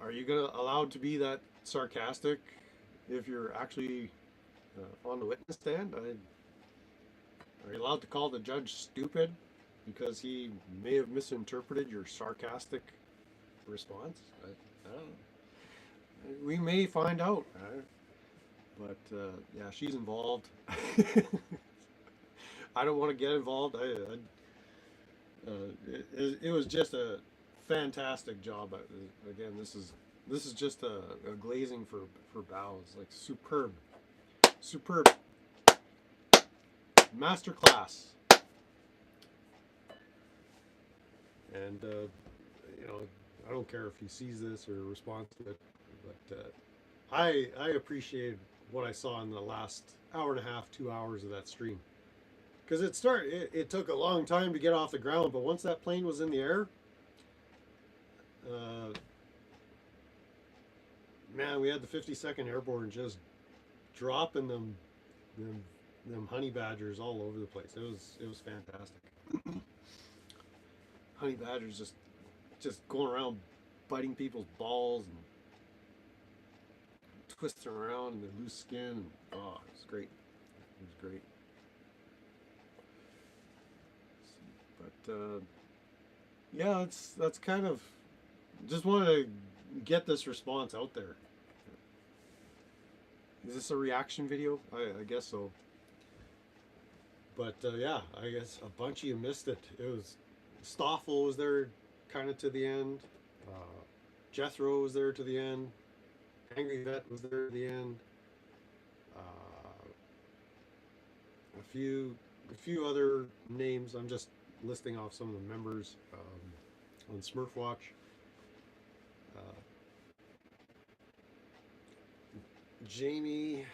are you gonna allowed to be that sarcastic if you're actually on the witness stand? Are you allowed to call the judge stupid because he may have misinterpreted your sarcastic response? I don't know. We may find out. But yeah, she's involved. I don't want to get involved. It was just a fantastic job. Again, this is just a glazing for bows. Like superb masterclass. And I don't care if he sees this or responds to it, but I appreciated what I saw in the last hour and a half, 2 hours of that stream, because it took a long time to get off the ground, but once that plane was in the air, uh, man, we had the 52nd Airborne just dropping them them honey badgers all over the place. It was fantastic. Honey badgers just going around biting people's balls and twisting around in their loose skin. And, oh, it was great. It was great. But yeah, that's kind of just wanted to get this response out there. Is this a reaction video? I guess so. But yeah, I guess a bunch of you missed it. It was Stoffel was there kind of to the end. Jethro was there to the end. Angry Vet was there to the end. A few other names. I'm just listing off some of the members on Smurfwatch. Jamie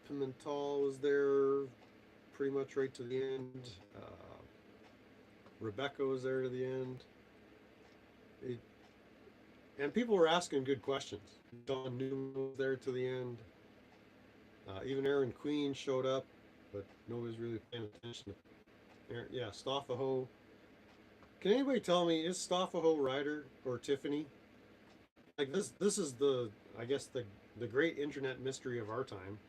Pimental was there pretty much right to the end. Rebecca was there to the end. And people were asking good questions. Don Newman was there to the end. Even Aaron Queen showed up, but nobody's really paying attention. Yeah, Stoffaho. Can anybody tell me, is Stoffaho Ryder or Tiffany? Like this is the, I guess the great internet mystery of our time.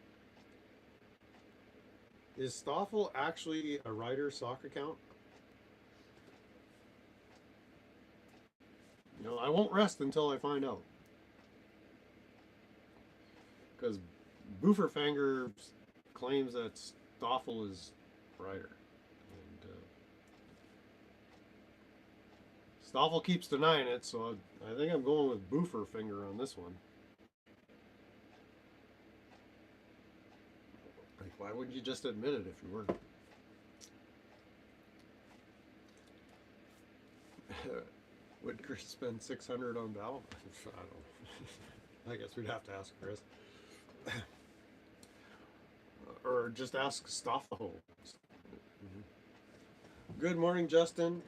Is Stoffel actually a Ryder sock account? You know, I won't rest until I find out. Because Booferfanger claims that Stoffel is Ryder. And Stoffel keeps denying it, so I think I'm going with Booferfinger on this one. Like, why wouldn't you just admit it if you were? Would Chris spend 600 on Val? I don't. I guess we'd have to ask Chris, or just ask Stoffel. Good morning, Justin.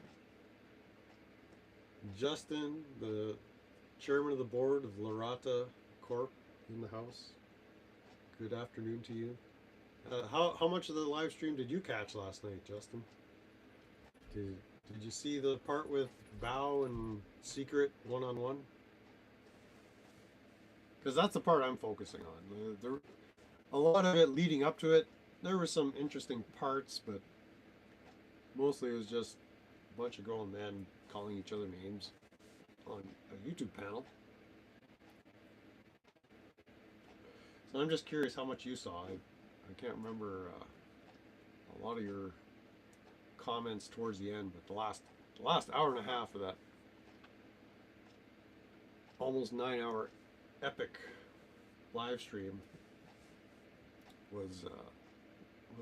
Justin, the chairman of the board of Larata Corp in the house. Good afternoon to you. How much of the live stream did you catch last night, Justin? Did you see the part with Bao and Secret one-on-one? Because that's the part I'm focusing on. A lot of it leading up to it, there were some interesting parts, but mostly it was just a bunch of grown men calling each other names on a YouTube panel. So I'm just curious how much you saw. I can't remember a lot of your comments towards the end, but the last hour and a half of that almost 9-hour epic live stream was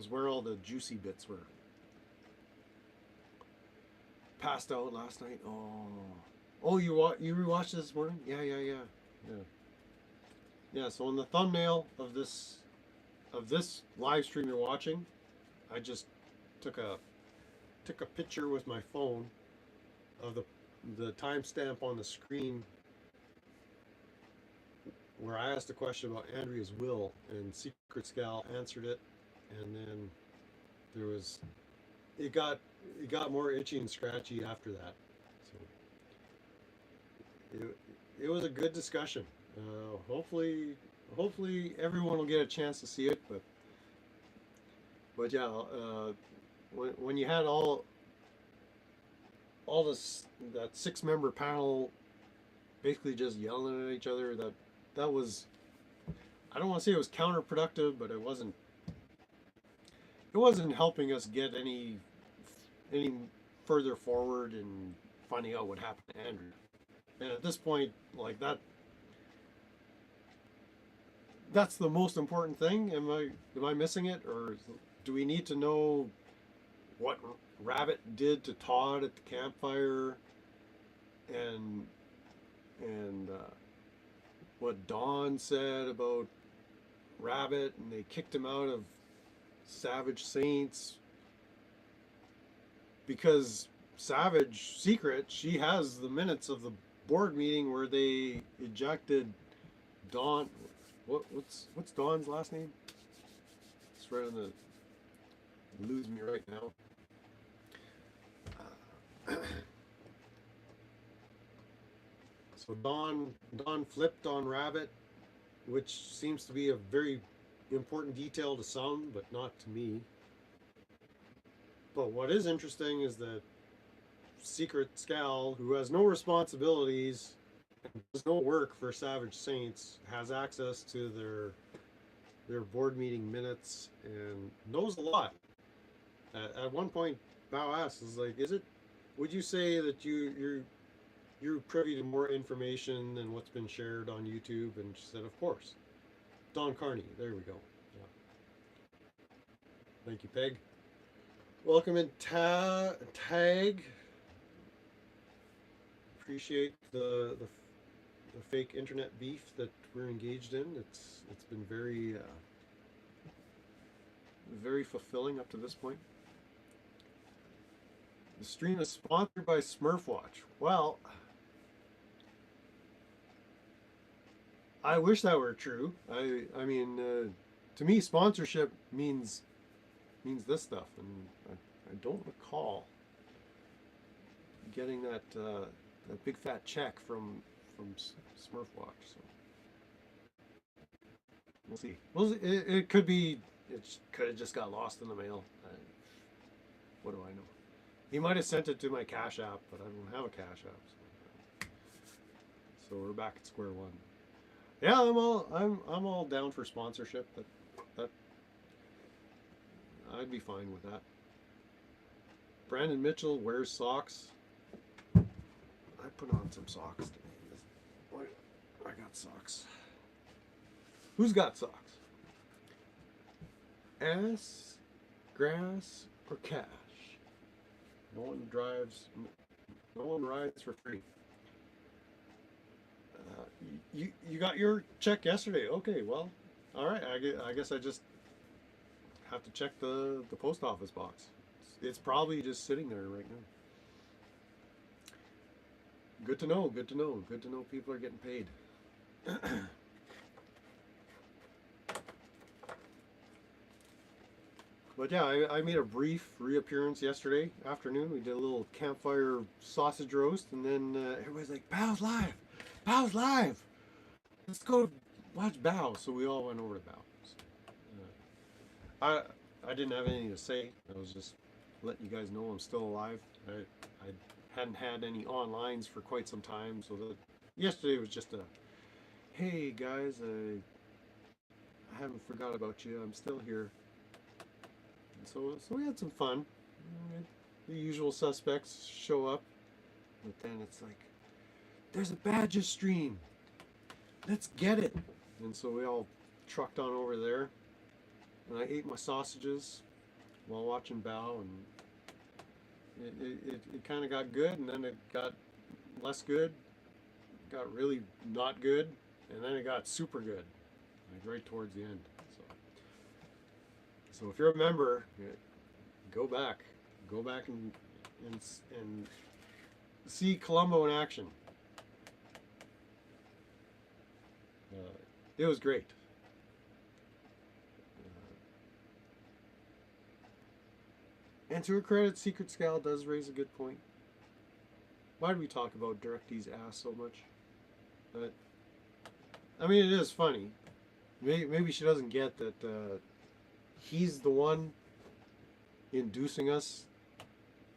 where all the juicy bits were. Passed out last night. Oh, you rewatched this morning? Yeah. So on the thumbnail of this live stream you're watching, I just took a picture with my phone of the timestamp on the screen where I asked a question about Andrea's will, and Secret Scal answered it, and then it got more itchy and scratchy after that. So it was a good discussion. Hopefully everyone will get a chance to see it, but yeah, when you had all this, that 6-member panel basically just yelling at each other, that was, I don't want to say it was counterproductive, but it wasn't helping us get any further forward in finding out what happened to Andrew. And at this point, like that's the most important thing. Am I missing it, or do we need to know what Rabbit did to Todd at the campfire, and what Dawn said about Rabbit, and they kicked him out of Savage Saints because Savage Secret, she has the minutes of the board meeting where they ejected Dawn. What's Dawn's last name? It's right on the lose me right now. So Dawn flipped on Rabbit, which seems to be a very important detail to some, but not to me. But what is interesting is that Secret Scal, who has no responsibilities and does no work for Savage Saints, has access to their board meeting minutes and knows a lot. At one point, Bao asks, "Is like, is it? Would you say that you're privy to more information than what's been shared on YouTube?" And she said, "Of course." Don Carney. There we go. Yeah. Thank you, Peg. Welcome in, Tag. Appreciate the fake internet beef that we're engaged in. It's been very fulfilling up to this point. The stream is sponsored by Smurfwatch. Well, I wish that were true. I mean, to me, sponsorship means this stuff, and I don't recall getting that big fat check from Smurfwatch. So we'll see. It could be. It could have just got lost in the mail. What do I know? He might have sent it to my Cash App, but I don't have a Cash App. So we're back at square one. Yeah, I'm all down for sponsorship. That I'd be fine with that. Brandon Mitchell wears socks. I put on some socks today. I got socks. Who's got socks? Ass, grass, or cash? No one rides for free. You got your check yesterday. Okay, well, all right. I guess I just have to check the post office box. It's probably just sitting there right now. Good to know. Good to know. Good to know people are getting paid. But yeah, I made a brief reappearance yesterday afternoon. We did a little campfire sausage roast, and then everybody's like, "Bao's live! Bao's live! Let's go watch Bao." So we all went over to Bao. I didn't have anything to say. I was just letting you guys know I'm still alive. I hadn't had any onlines for quite some time, so yesterday was just a, "Hey guys, I haven't forgot about you. I'm still here." And so we had some fun. The usual suspects show up, but then it's like, "There's a Badges stream. Let's get it." And so we all trucked on over there, and I ate my sausages while watching Bao, and it kind of got good, and then it got less good, got really not good, and then it got super good, like right towards the end. So if you're a member, go back and see Columbo in action. It was great. And to her credit, Secret Scal does raise a good point. Why do we talk about Directy's ass so much? But I mean, it is funny. Maybe she doesn't get that he's the one inducing us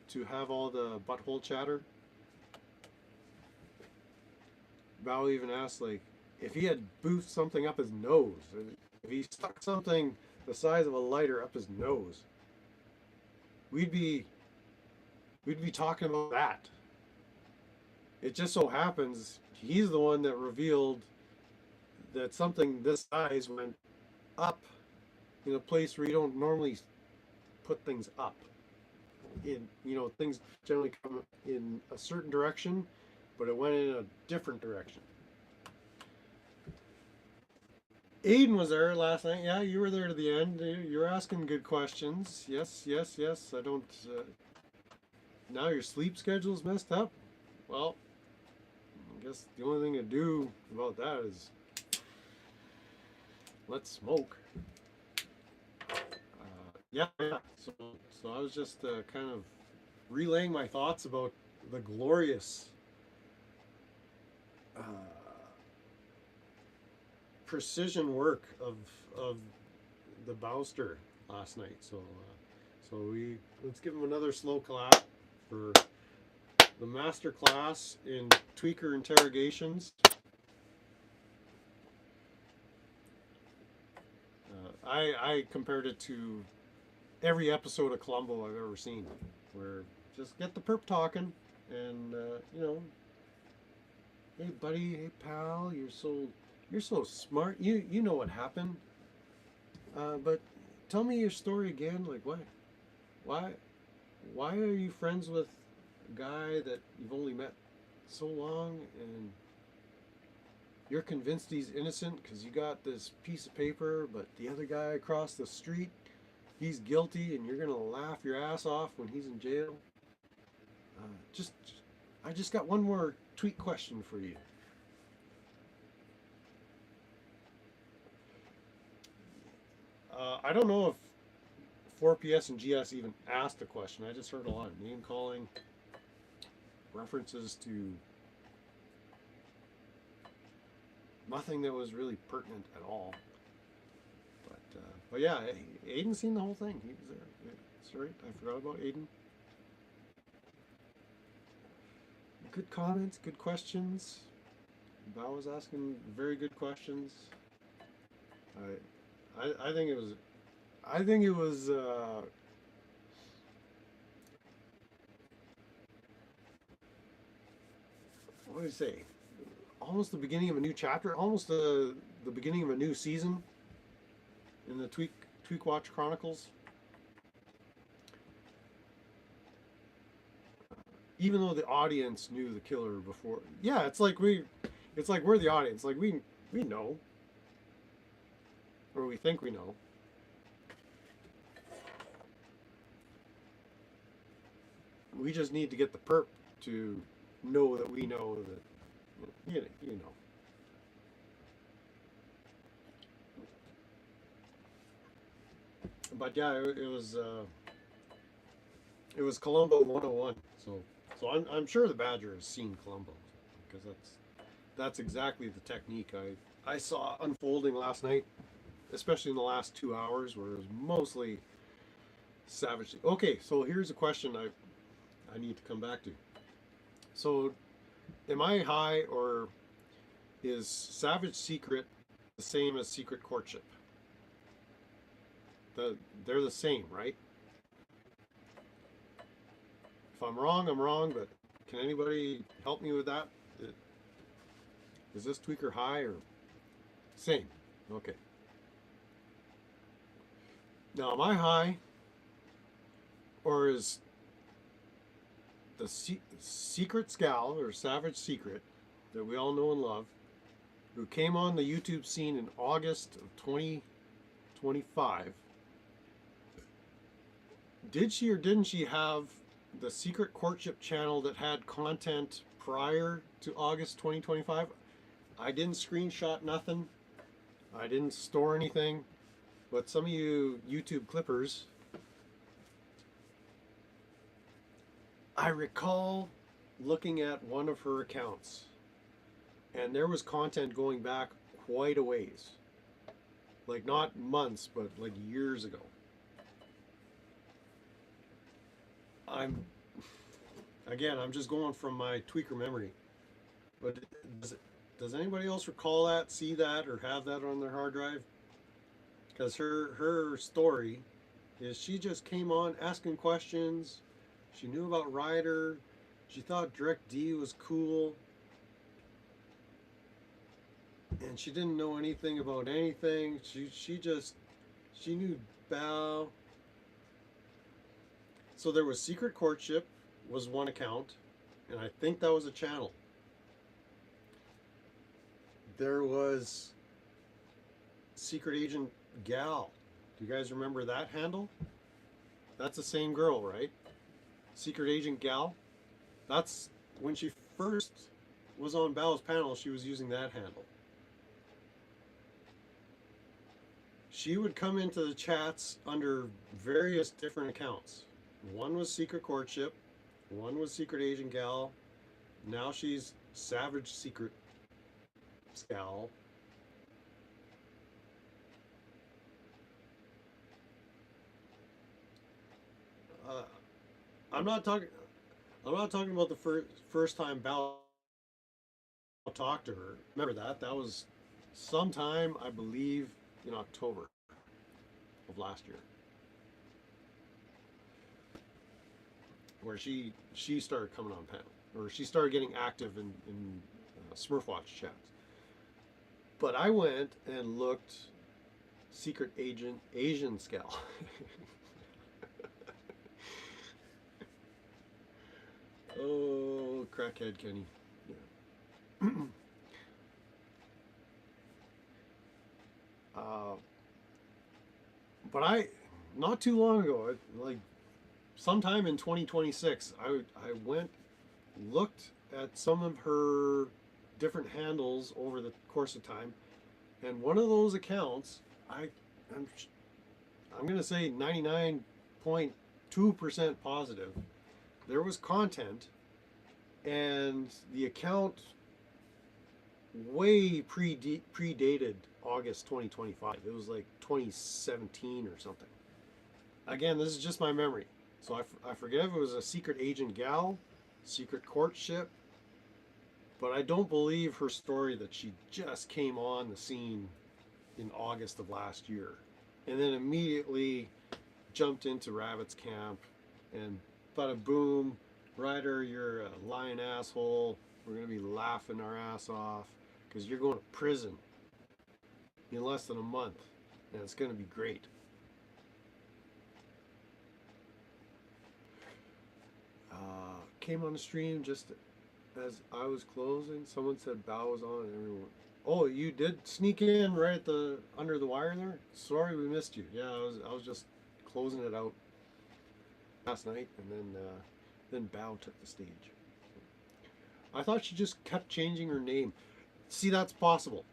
to have all the butthole chatter. Bao even asked, like, if he had boofed something up his nose, if he stuck something the size of a lighter up his nose, we'd be talking about that. It just so happens he's the one that revealed that something this size went up in a place where you don't normally put things up. Things generally come in a certain direction, but it went in a different direction. Aiden was there last night. Yeah, you were there to the end. You're asking good questions. Yes. I don't. now your sleep schedule's messed up. Well, I guess the only thing to do about that is let's smoke. Yeah, yeah. So I was just kind of relaying my thoughts about the glorious uh, precision work of the Bowster last night. So let's give him another slow clap for the master class in tweaker interrogations. I compared it to every episode of Columbo I've ever seen, where just get the perp talking, and hey buddy, hey pal, you're so smart. You know what happened, but tell me your story again. Like why why are you friends with a guy that you've only met so long, and you're convinced he's innocent because you got this piece of paper, but the other guy across the street, he's guilty, and you're gonna laugh your ass off when he's in jail. Uh, just, I just got one more tweet question for you. I don't know if 4PS and GS even asked a question. I just heard a lot of name calling, references to nothing that was really pertinent at all. But yeah, Aiden's seen the whole thing. He was there. Yeah, that's right. I forgot about Aiden. Good comments, good questions. Bao was asking very good questions. I think it was. I think it was. What do you say? Almost the beginning of a new chapter. Almost the beginning of a new season in the Tweak Watch Chronicles. Even though the audience knew the killer before, yeah, it's like we're the audience. Like we know, or we think we know. We just need to get the perp to know that we know that you know. But yeah, it was Columbo 101. So I'm sure the Badger has seen Columbo, because that's exactly the technique I saw unfolding last night, especially in the last 2 hours, where it was mostly savage. Okay, so here's a question I need to come back to. So, am I high, or is Savage Secret the same as Secret Courtship? They're the same, right? If I'm wrong, I'm wrong, but can anybody help me with that? Is this tweaker high or same? Okay. Now, am I high, or is the Secret Scal, or Savage Secret, that we all know and love, who came on the YouTube scene in August of 2025, did she or didn't she have the Secret Courtship channel that had content prior to August 2025? I didn't screenshot nothing. I didn't store anything. But some of you YouTube clippers, I recall looking at one of her accounts, and there was content going back quite a ways. Like not months, but like years ago. I'm just going from my tweaker memory. But does anybody else recall that, see that, or have that on their hard drive? Because her story is she just came on asking questions. She knew about Ryder. She thought Direct D was cool. And she didn't know anything about anything. She knew Bao. So there was Secret Courtship was one account, and I think that was a channel. There was Secret Agent Gal. Do you guys remember that handle? That's the same girl, right? Secret Agent Gal. That's when she first was on Bao's panel, she was using that handle. She would come into the chats under various different accounts. One was Secret Courtship, one was Secret Agent Gal. Now she's Savage Secret Gal. Uh, I'm not talking. I'm not talking about the first time Bao talked to her. Remember that? That was sometime, I believe, in October of last year, where she started coming on panel, or she started getting active in Smurfwatch chats. But I went and looked Secret Agent Asian Scal. Oh, crackhead Kenny. Yeah. uh, but not too long ago, like sometime in 2026, I went, looked at some of her different handles over the course of time, and one of those accounts, I'm going to say 99.2% positive, there was content, and the account way predated August 2025. It was like 2017 or something. Again, this is just my memory. So I forget if it was a Secret Agent Gal, Secret Courtship, but I don't believe her story that she just came on the scene in August of last year and then immediately jumped into Rabbit's camp and bada boom, Ryder, you're a lying asshole. We're going to be laughing our ass off because you're going to prison in less than a month and it's going to be great. Came on the stream just as I was closing. Someone said Bao was on and everyone. Oh, you did sneak in right at the under the wire there? Sorry we missed you. Yeah, I was just closing it out last night and then Bao took the stage. I thought she just kept changing her name. See, that's possible.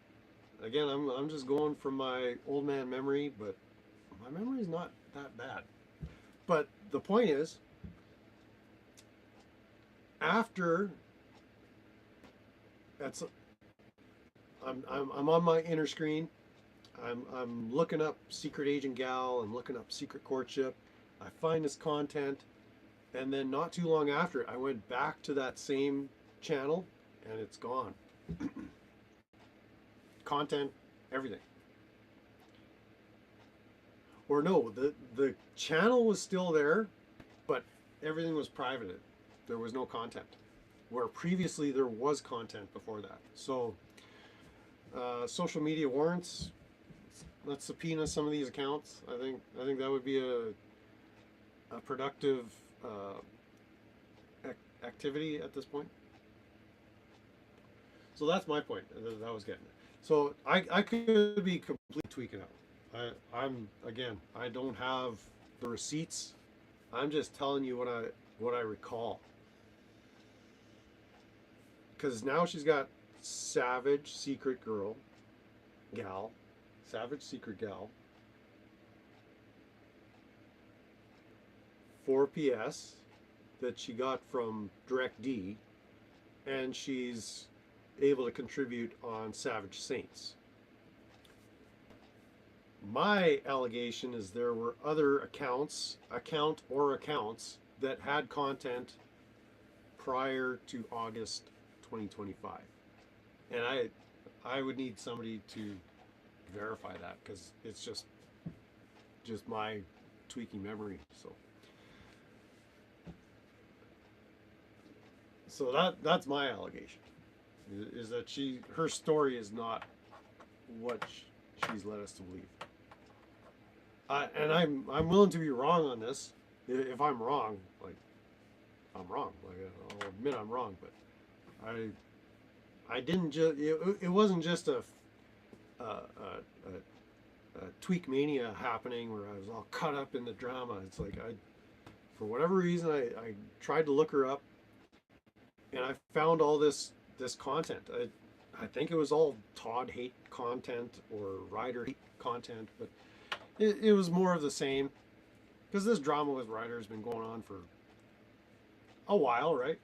Again, I'm just going from my old man memory, but my memory is not that bad. But the point is, after that's, I'm on my inner screen. I'm looking up Secret Agent Gal. I'm looking up Secret Courtship. I find this content, and then not too long after, I went back to that same channel, and it's gone. Content, everything. Or no, the channel was still there, but everything was privated. There was no content, where previously there was content before that. So social media warrants. Let's subpoena some of these accounts. I think that would be a productive activity at this point. So that's my point that I was getting at. So I could be completely tweaking out. I don't have the receipts. I'm just telling you what I recall. Because now she's got Savage Secret Gal, Savage Secret Gal, 4PS that she got from DirectD, and she's able to contribute on Savage Saints. My allegation is there were other accounts that had content prior to August 2025, and I would need somebody to verify that because it's just my tweaky memory. So that's my allegation, is that her story is not what she's led us to believe. And I'm willing to be wrong on this. If I'm wrong, like I'm wrong. Like I'll admit I'm wrong, but I didn't just. It wasn't just a tweak mania happening where I was all caught up in the drama. It's like for whatever reason, I tried to look her up, and I found all this content. I think it was all Todd hate content or Ryder hate content, but it was more of the same, because this drama with Ryder has been going on for a while, right?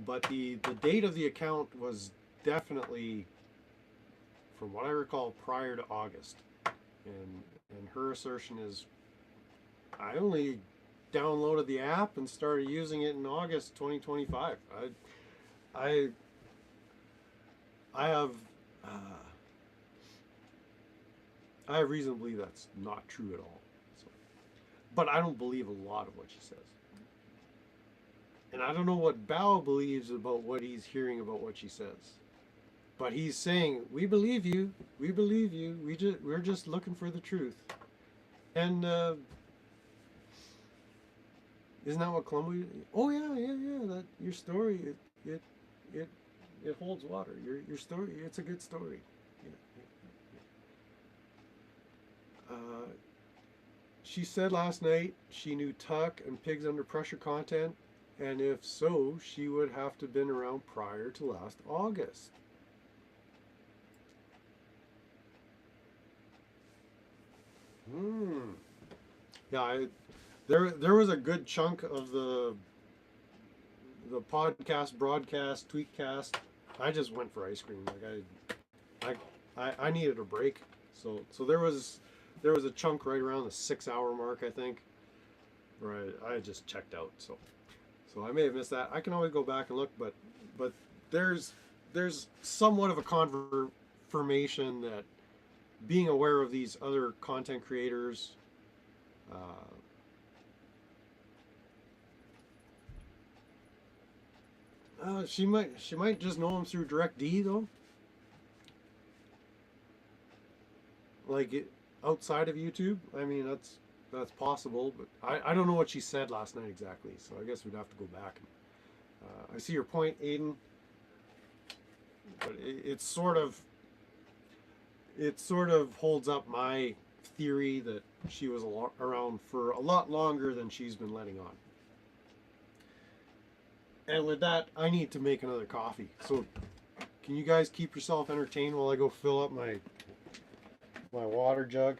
But the date of the account was definitely, from what I recall, prior to August. And her assertion is, I only downloaded the app and started using it in August 2025. I have I have reason to believe that's not true at all. So, but I don't believe a lot of what she says. And I don't know what Bao believes about what he's hearing about what she says. But he's saying, "We believe you. We believe you. We're just looking for the truth." And isn't that what Columbia? Oh yeah. That your story, it it it holds water. Your story, it's a good story. Yeah. She said last night she knew Tuck and Pigs Under Pressure content, and if so, she would have to have been around prior to last August. Hmm. Yeah, there was a good chunk of the podcast, broadcast, tweetcast. I just went for ice cream. Like I needed a break. So there was a chunk right around the 6 hour mark, I think, where I just checked out. So I may have missed that. I can always go back and look, but there's somewhat of a confirmation that being aware of these other content creators, she might just know them through Direct D though, like outside of YouTube. I mean, that's possible, but I don't know what she said last night exactly. So I guess we'd have to go back. I see your point, Aiden, but it sort of holds up my theory that she was around for a lot longer than she's been letting on. And with that, I need to make another coffee. So can you guys keep yourself entertained while I go fill up my water jug?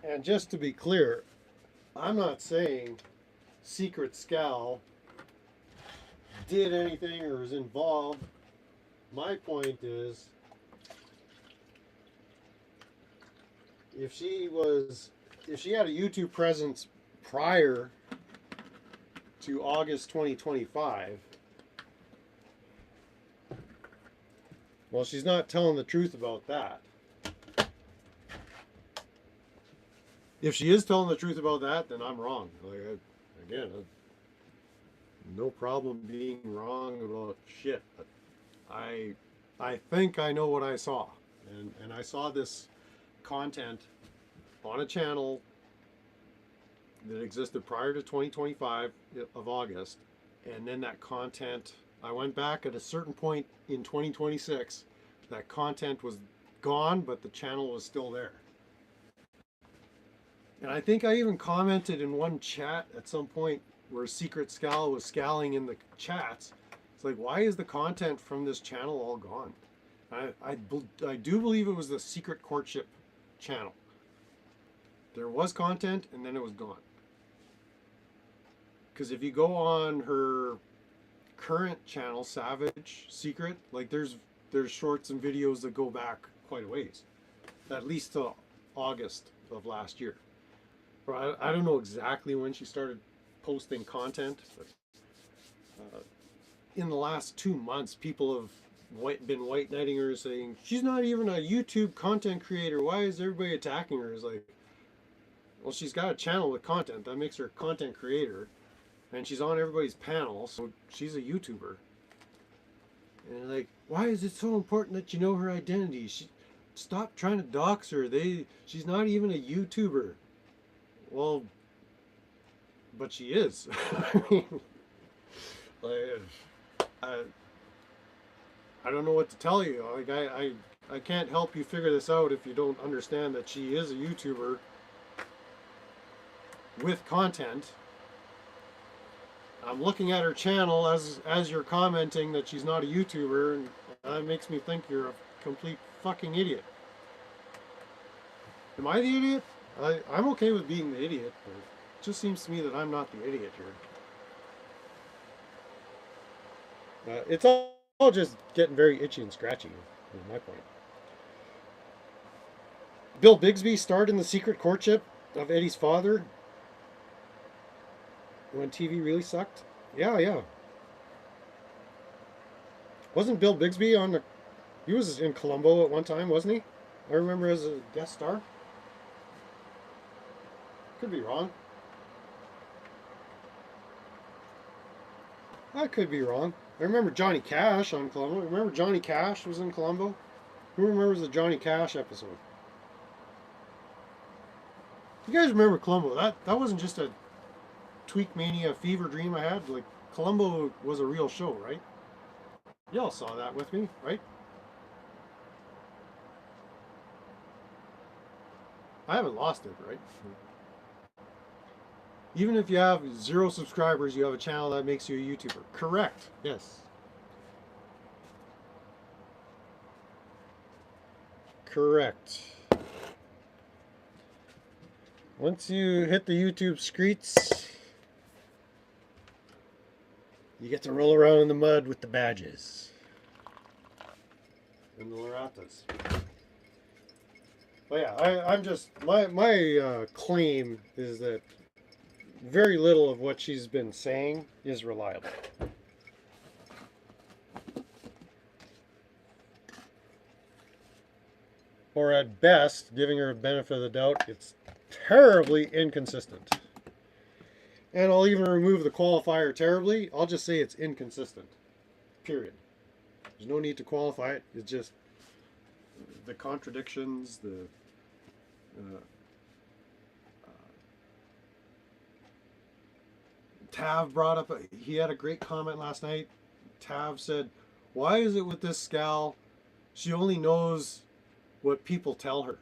And just to be clear, I'm not saying Secret Scal did anything or was involved. My point is, if she had a YouTube presence prior to August 2025, well, she's not telling the truth about that. If she is telling the truth about that, then I'm wrong. Like, again, no problem being wrong about shit. But I think I know what I saw, and I saw this content on a channel that existed prior to 2025 of August, and then that content, I went back at a certain point in 2026, that content was gone, but the channel was still there. And I think I even commented in one chat at some point where Secret Scal was scowling in the chats. It's like, why is the content from this channel all gone? I do believe it was the Secret Courtship channel. There was content and then it was gone. Because if you go on her current channel, Savage Secret, like there's shorts and videos that go back quite a ways, at least to August of last year. I don't know exactly when she started posting content, but in the last 2 months, people have been white knighting her, saying she's not even a YouTube content creator. Why is everybody attacking her? It's like, well, she's got a channel with content that makes her a content creator, and she's on everybody's panel, so she's a YouTuber. And like, why is it so important that you know her identity? Stop trying to dox her. She's not even a YouTuber. Well, but she is. I mean, like, I don't know what to tell you. Like, I can't help you figure this out if you don't understand that she is a YouTuber with content. I'm looking at her channel as you're commenting that she's not a YouTuber, and that makes me think you're a complete fucking idiot. Am I the idiot? I'm okay with being the idiot, but it just seems to me that I'm not the idiot here. It's all just getting very itchy and scratchy, is my point. Bill Bixby starred in the secret courtship of Eddie's father when TV really sucked. Yeah, yeah. Wasn't Bill Bixby on the... He was in Columbo at one time, wasn't he? I remember as a guest star. Could be wrong. I could be wrong. I remember Johnny Cash on Columbo. Remember Johnny Cash was in Columbo? Who remembers the Johnny Cash episode? You guys remember Columbo? That wasn't just a Tweak Mania fever dream I had. Like, Columbo was a real show, right? Y'all saw that with me, right? I haven't lost it, right? Even if you have 0 subscribers, you have a channel that makes you a YouTuber. Correct. Yes. Correct. Once you hit the YouTube streets, you get to roll around in the mud with the badges and the Laratas. But yeah, I'm just my claim is that very little of what she's been saying is reliable. Or at best, giving her a benefit of the doubt, it's terribly inconsistent. And I'll even remove the qualifier terribly. I'll just say it's inconsistent. Period. There's no need to qualify it. It's just the contradictions, the Tav brought up, he had a great comment last night. Tav said, why is it with this gal, she only knows what people tell her?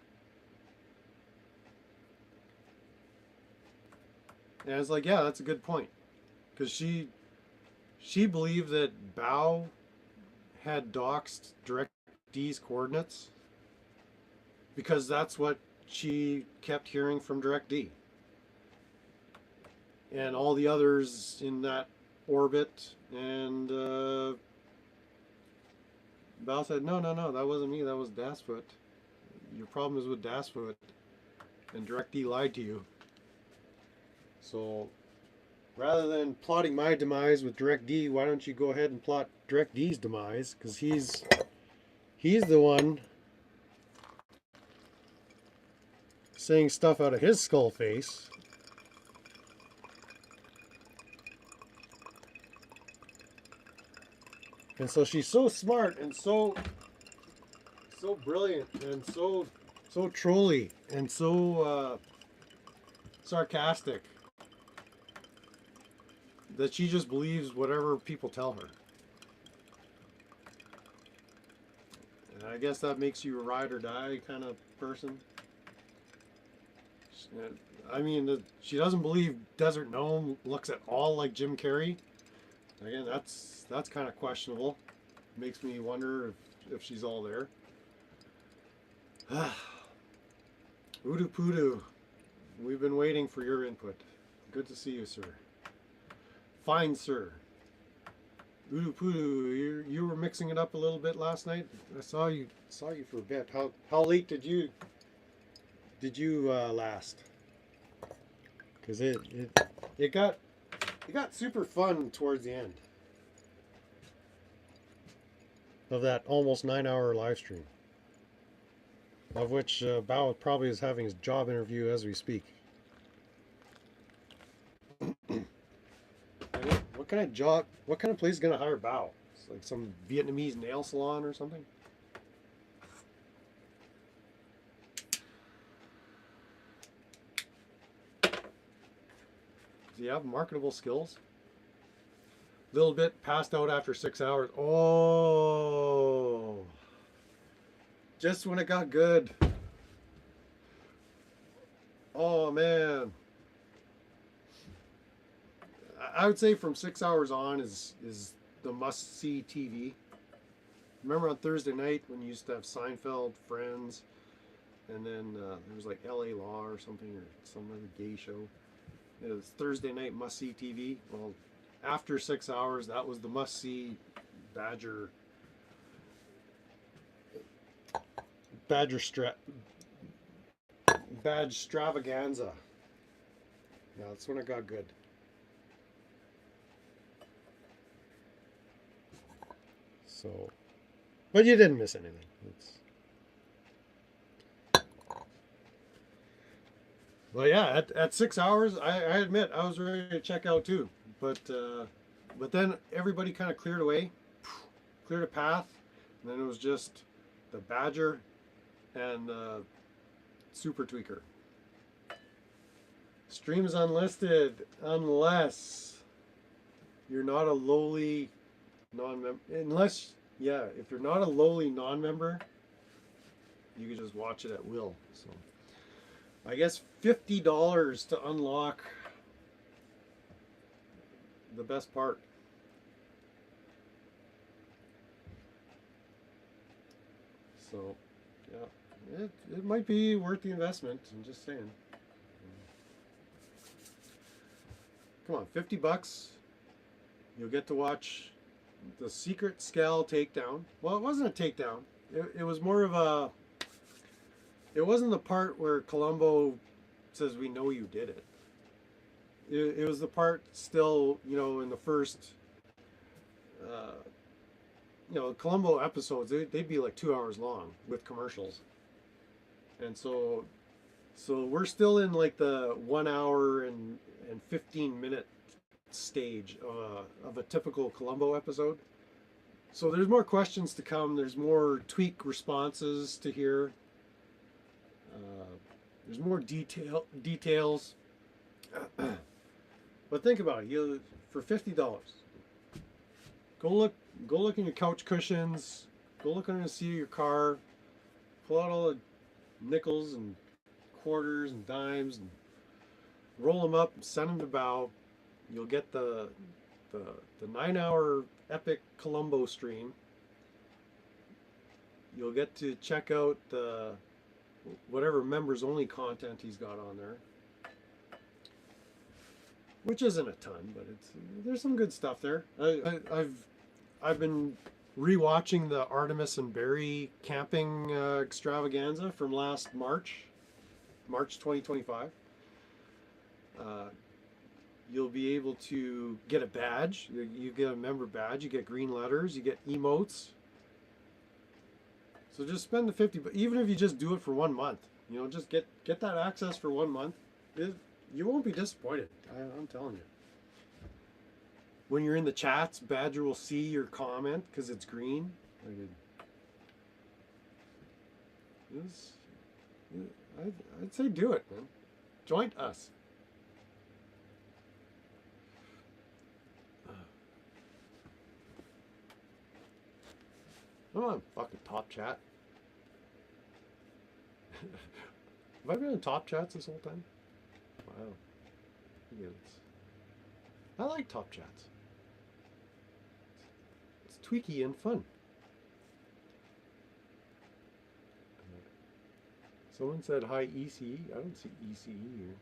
And I was like, yeah, that's a good point. Because she believed that Bao had doxed DirectD's coordinates because that's what she kept hearing from DirectD. And all the others in that orbit, and Bao said, no, that wasn't me, that was Dasfoot. Your problem is with Dasfoot, and DirectD lied to you. So rather than plotting my demise with DirectD, why don't you go ahead and plot DirectD's demise? Because he's the one saying stuff out of his skull face. And so she's so smart and so brilliant and so trolly and so sarcastic that she just believes whatever people tell her. And I guess that makes you a ride or die kind of person. I mean, she doesn't believe Desert Gnome looks at all like Jim Carrey. Again, that's kind of questionable. Makes me wonder if she's all there. Udu Pudu, we've been waiting for your input. Good to see you, sir. Fine, sir. Udu Pudu, you were mixing it up a little bit last night. I saw you for a bit. How late did you last? Because it got super fun towards the end. of that almost 9-hour live stream, of which Bao probably is having his job interview as we speak. What kind of job? What kind of place is gonna hire Bao? It's like some Vietnamese nail salon or something. Does he have marketable skills? Little bit passed out after 6 hours. Oh, just when it got good. Oh man. I would say from 6 hours on is the must see TV. Remember on Thursday night when you used to have Seinfeld, Friends, and then there was like L.A. Law or something, or some other gay show. It was Thursday night must see TV. Well, after 6 hours, that was the must see Badger Badge Stravaganza. Yeah, that's when it got good. So, but you didn't miss anything. Well, yeah, at 6 hours, I admit I was ready to check out too. But then everybody kind of cleared away, cleared a path, and then it was just the Badger and the Super Tweaker. Stream is unlisted unless you're not a lowly non-member. Unless, yeah, if you're not a lowly non-member, you can just watch it at will. So I guess $50 to unlock the best part. So yeah, it might be worth the investment. I'm just saying. Come on, $50. You'll get to watch the Secret Scal takedown. Well, it wasn't a takedown. It was more of a. It wasn't the part where Columbo says, "We know you did it." It was the part still, in the first, Columbo episodes. They'd be like 2 hours long with commercials, and so we're still in like the 1 hour and 15-minute stage of a typical Columbo episode. So there's more questions to come. There's more tweak responses to hear. There's more details. But think about it. For $50, go look in your couch cushions. Go look under the seat of your car. Pull out all the nickels and quarters and dimes and roll them up and send them to Bao. You'll get the 9-hour epic Columbo stream. You'll get to check out the whatever members only content he's got on there, which isn't a ton, but there's some good stuff there. I've been rewatching the Artemis and Barry camping extravaganza from last March 2025. You'll be able to get a badge. You get a member badge. You get green letters. You get emotes. So just spend the 50. But even if you just do it for 1 month, just get that access for 1 month. You won't be disappointed. I'm telling you. When you're in the chats, Badger will see your comment because it's green. I'd say do it, man. Join us. Come on, fucking Top Chat. Have I been in Top Chats this whole time? Wow. I like Top Chats. It's tweaky and fun. Someone said hi ECE. I don't see ECE here.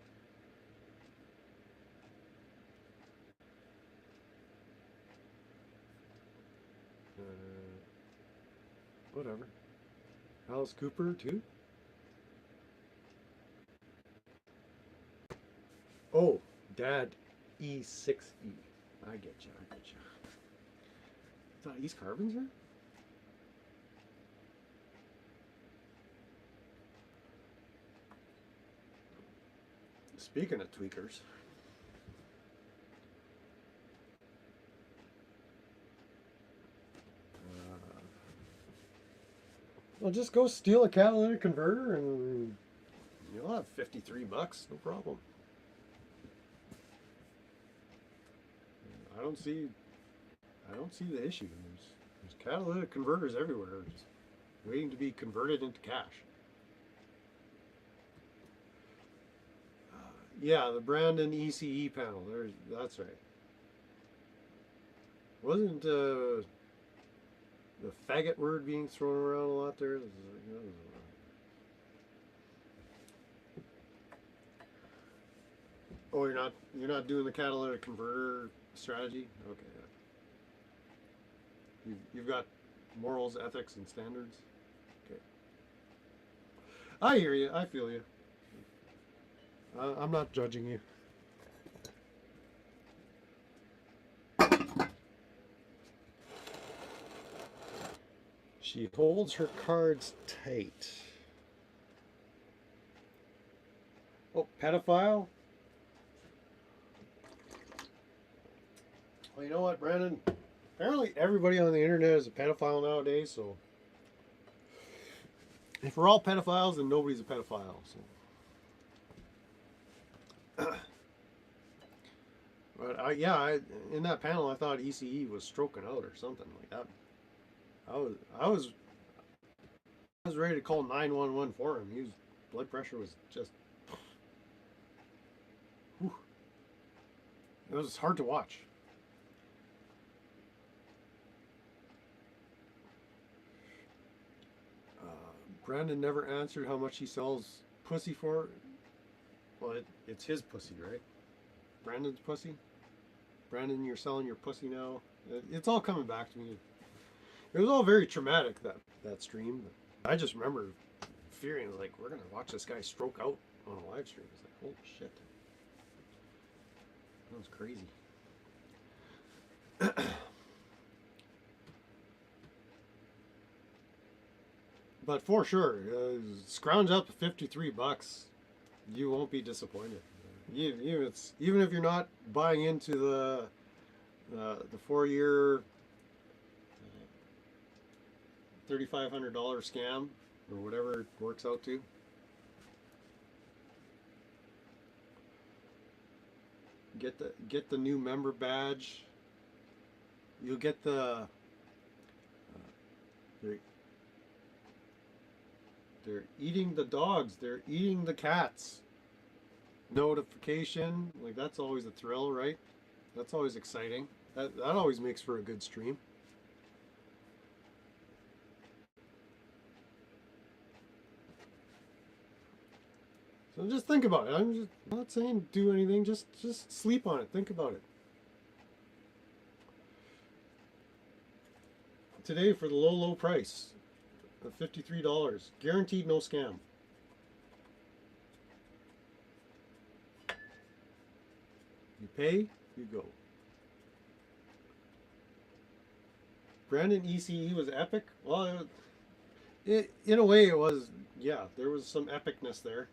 Whatever. Alice Cooper too? Oh, Dad E6E. I get you. Thought East Carbon's here? Speaking of tweakers, well, just go steal a catalytic converter and you'll have $53, no problem. I don't see the issue. There's catalytic converters everywhere, just waiting to be converted into cash. Yeah, the Brandon ECE panel. That's right. Wasn't the faggot word being thrown around a lot there? Oh, you're not doing the catalytic converter strategy? Okay. You've got morals, ethics, and standards. Okay. I hear you. I feel you. I'm not judging you. She holds her cards tight. Oh, pedophile? Well, you know what, Brandon? Apparently everybody on the internet is a pedophile nowadays, so if we're all pedophiles, then nobody's a pedophile. So. But in that panel, I thought ECE was stroking out or something like that. I was ready to call 911 for him. His blood pressure was just. Whew. It was hard to watch. Brandon never answered how much he sells pussy for. Well, it's his pussy, right? Brandon's pussy. Brandon, you're selling your pussy now. It's all coming back to me. It was all very traumatic, that stream. I just remember fearing, like, we're going to watch this guy stroke out on a live stream. It's like, holy shit. That was crazy. But for sure, scrounge up $53. You won't be disappointed. Even if you're not buying into the 4-year $3,500 scam or whatever it works out to. Get the new member badge. You'll get the they're eating the dogs. They're eating the cats. Notification, like that's always a thrill, right? That's always exciting. That always makes for a good stream. So just think about it. I'm just not saying do anything. Just sleep on it. Think about it. Today for the low price of $53, guaranteed no scam. You pay, you go. Brandon ECE was epic. Well, in a way it was. Yeah, there was some epicness there.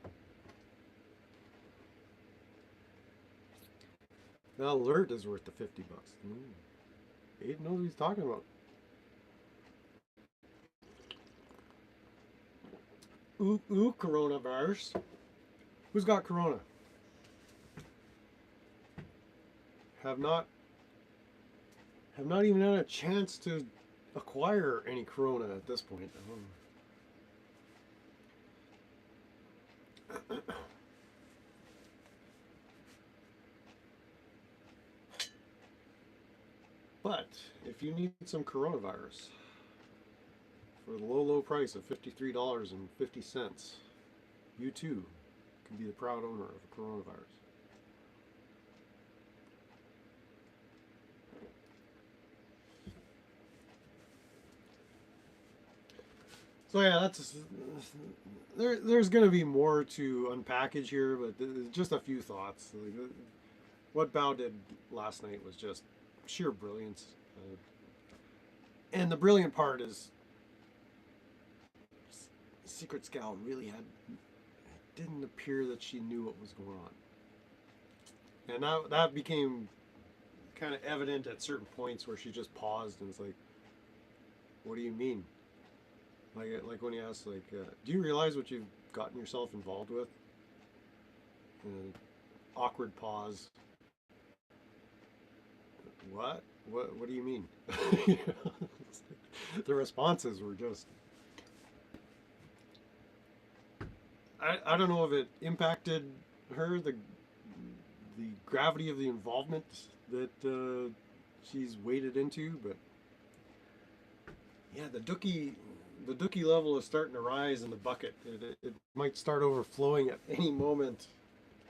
The alert is worth the $50. Aiden knows what he's talking about. Ooh, coronavirus. Who's got corona? Have not even had a chance to acquire any corona at this point. But if you need some coronavirus for the low price of $53.50, you too can be the proud owner of a coronavirus. So yeah, there's going to be more to unpackage here, but just a few thoughts. What Bao did last night was just sheer brilliance. And the brilliant part is Secret Scout really didn't appear that she knew what was going on. And that became kind of evident at certain points where she just paused and was like, "What do you mean?" Like when he asked, like, "Do you realize what you've gotten yourself involved with?" And an awkward pause. What? What do you mean? The responses were just. I don't know if it impacted her, the gravity of the involvement that she's waded into, but yeah, the Dookie level is starting to rise in the bucket. It might start overflowing at any moment.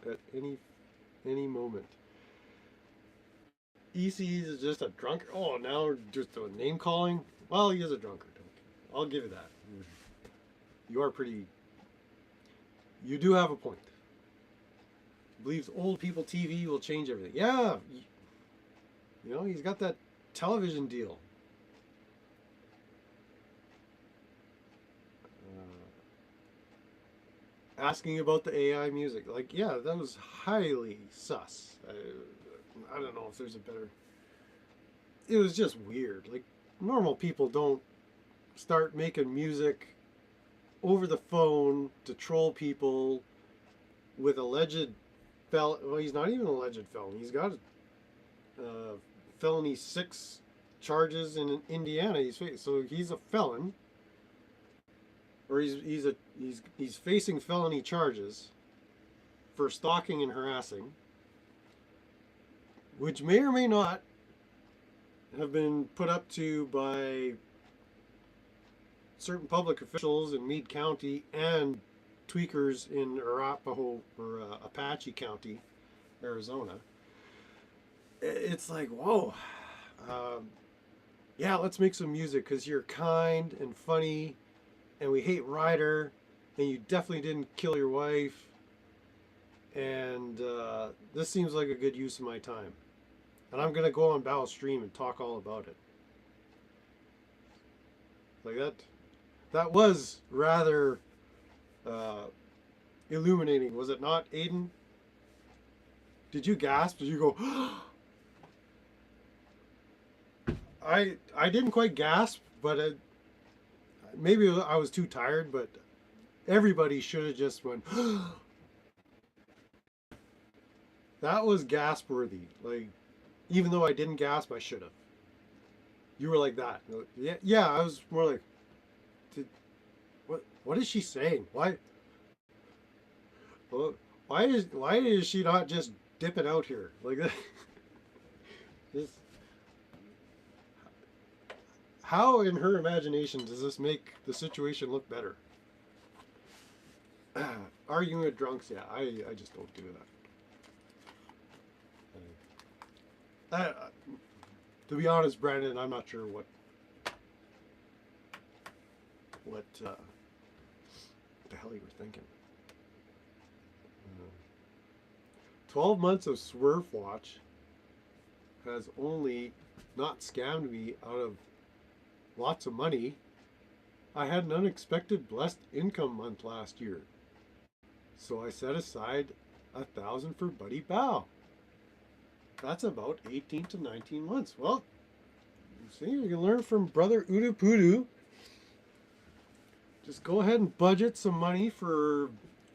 At any moment. EC is just a drunkard. Oh, now just a name calling. Well, he is a drunkard. I'll give you that. You are pretty. You do have a point. Believes old people TV will change everything. Yeah, he's got that television deal. Asking about the AI music, like, yeah, that was highly sus. I don't know if there's a better. It was just weird. Like, normal people don't start making music over the phone to troll people with alleged well, he's not even an alleged felon. He's got felony 6 charges in Indiana. So he's a felon, or he's facing felony charges for stalking and harassing, which may or may not have been put up to by certain public officials in Meade County and tweakers in Arapahoe or Apache County, Arizona. It's like, whoa, yeah, let's make some music because you're kind and funny, and we hate Ryder, and you definitely didn't kill your wife, and this seems like a good use of my time. And I'm going to go on Battle Stream and talk all about it. Like that was rather illuminating, was it not, Aiden? Did you gasp? Did you go, I didn't quite gasp, but maybe I was too tired, but everybody should have just went, that was gasp worthy. Like, even though I didn't gasp, I should have. You were like that. Yeah, I was more like, what is she saying? Why is she not just dipping out here like that? This, how in her imagination does this make the situation look better? Arguing with drunks, yeah, I just don't do that. To be honest, Brandon, I'm not sure what the hell you were thinking. 12 months of Swerve Watch has only not scammed me out of lots of money. I had an unexpected blessed income month last year, so I set aside 1,000 for Buddy Bow. That's about 18 to 19 months. Well, see, you can learn from Brother Udupudu. Just go ahead and budget some money for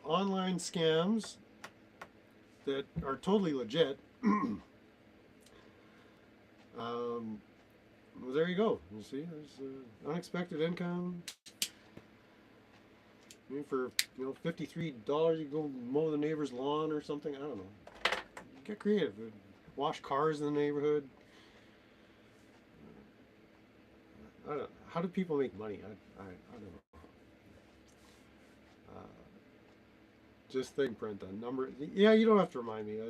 online scams that are totally legit. Well, there you go. You see, there's unexpected income. I mean, for $53, you go mow the neighbor's lawn or something. I don't know. Get creative. Wash cars in the neighborhood. I don't know. How do people make money? I don't know. Just think, print a number. Yeah, you don't have to remind me.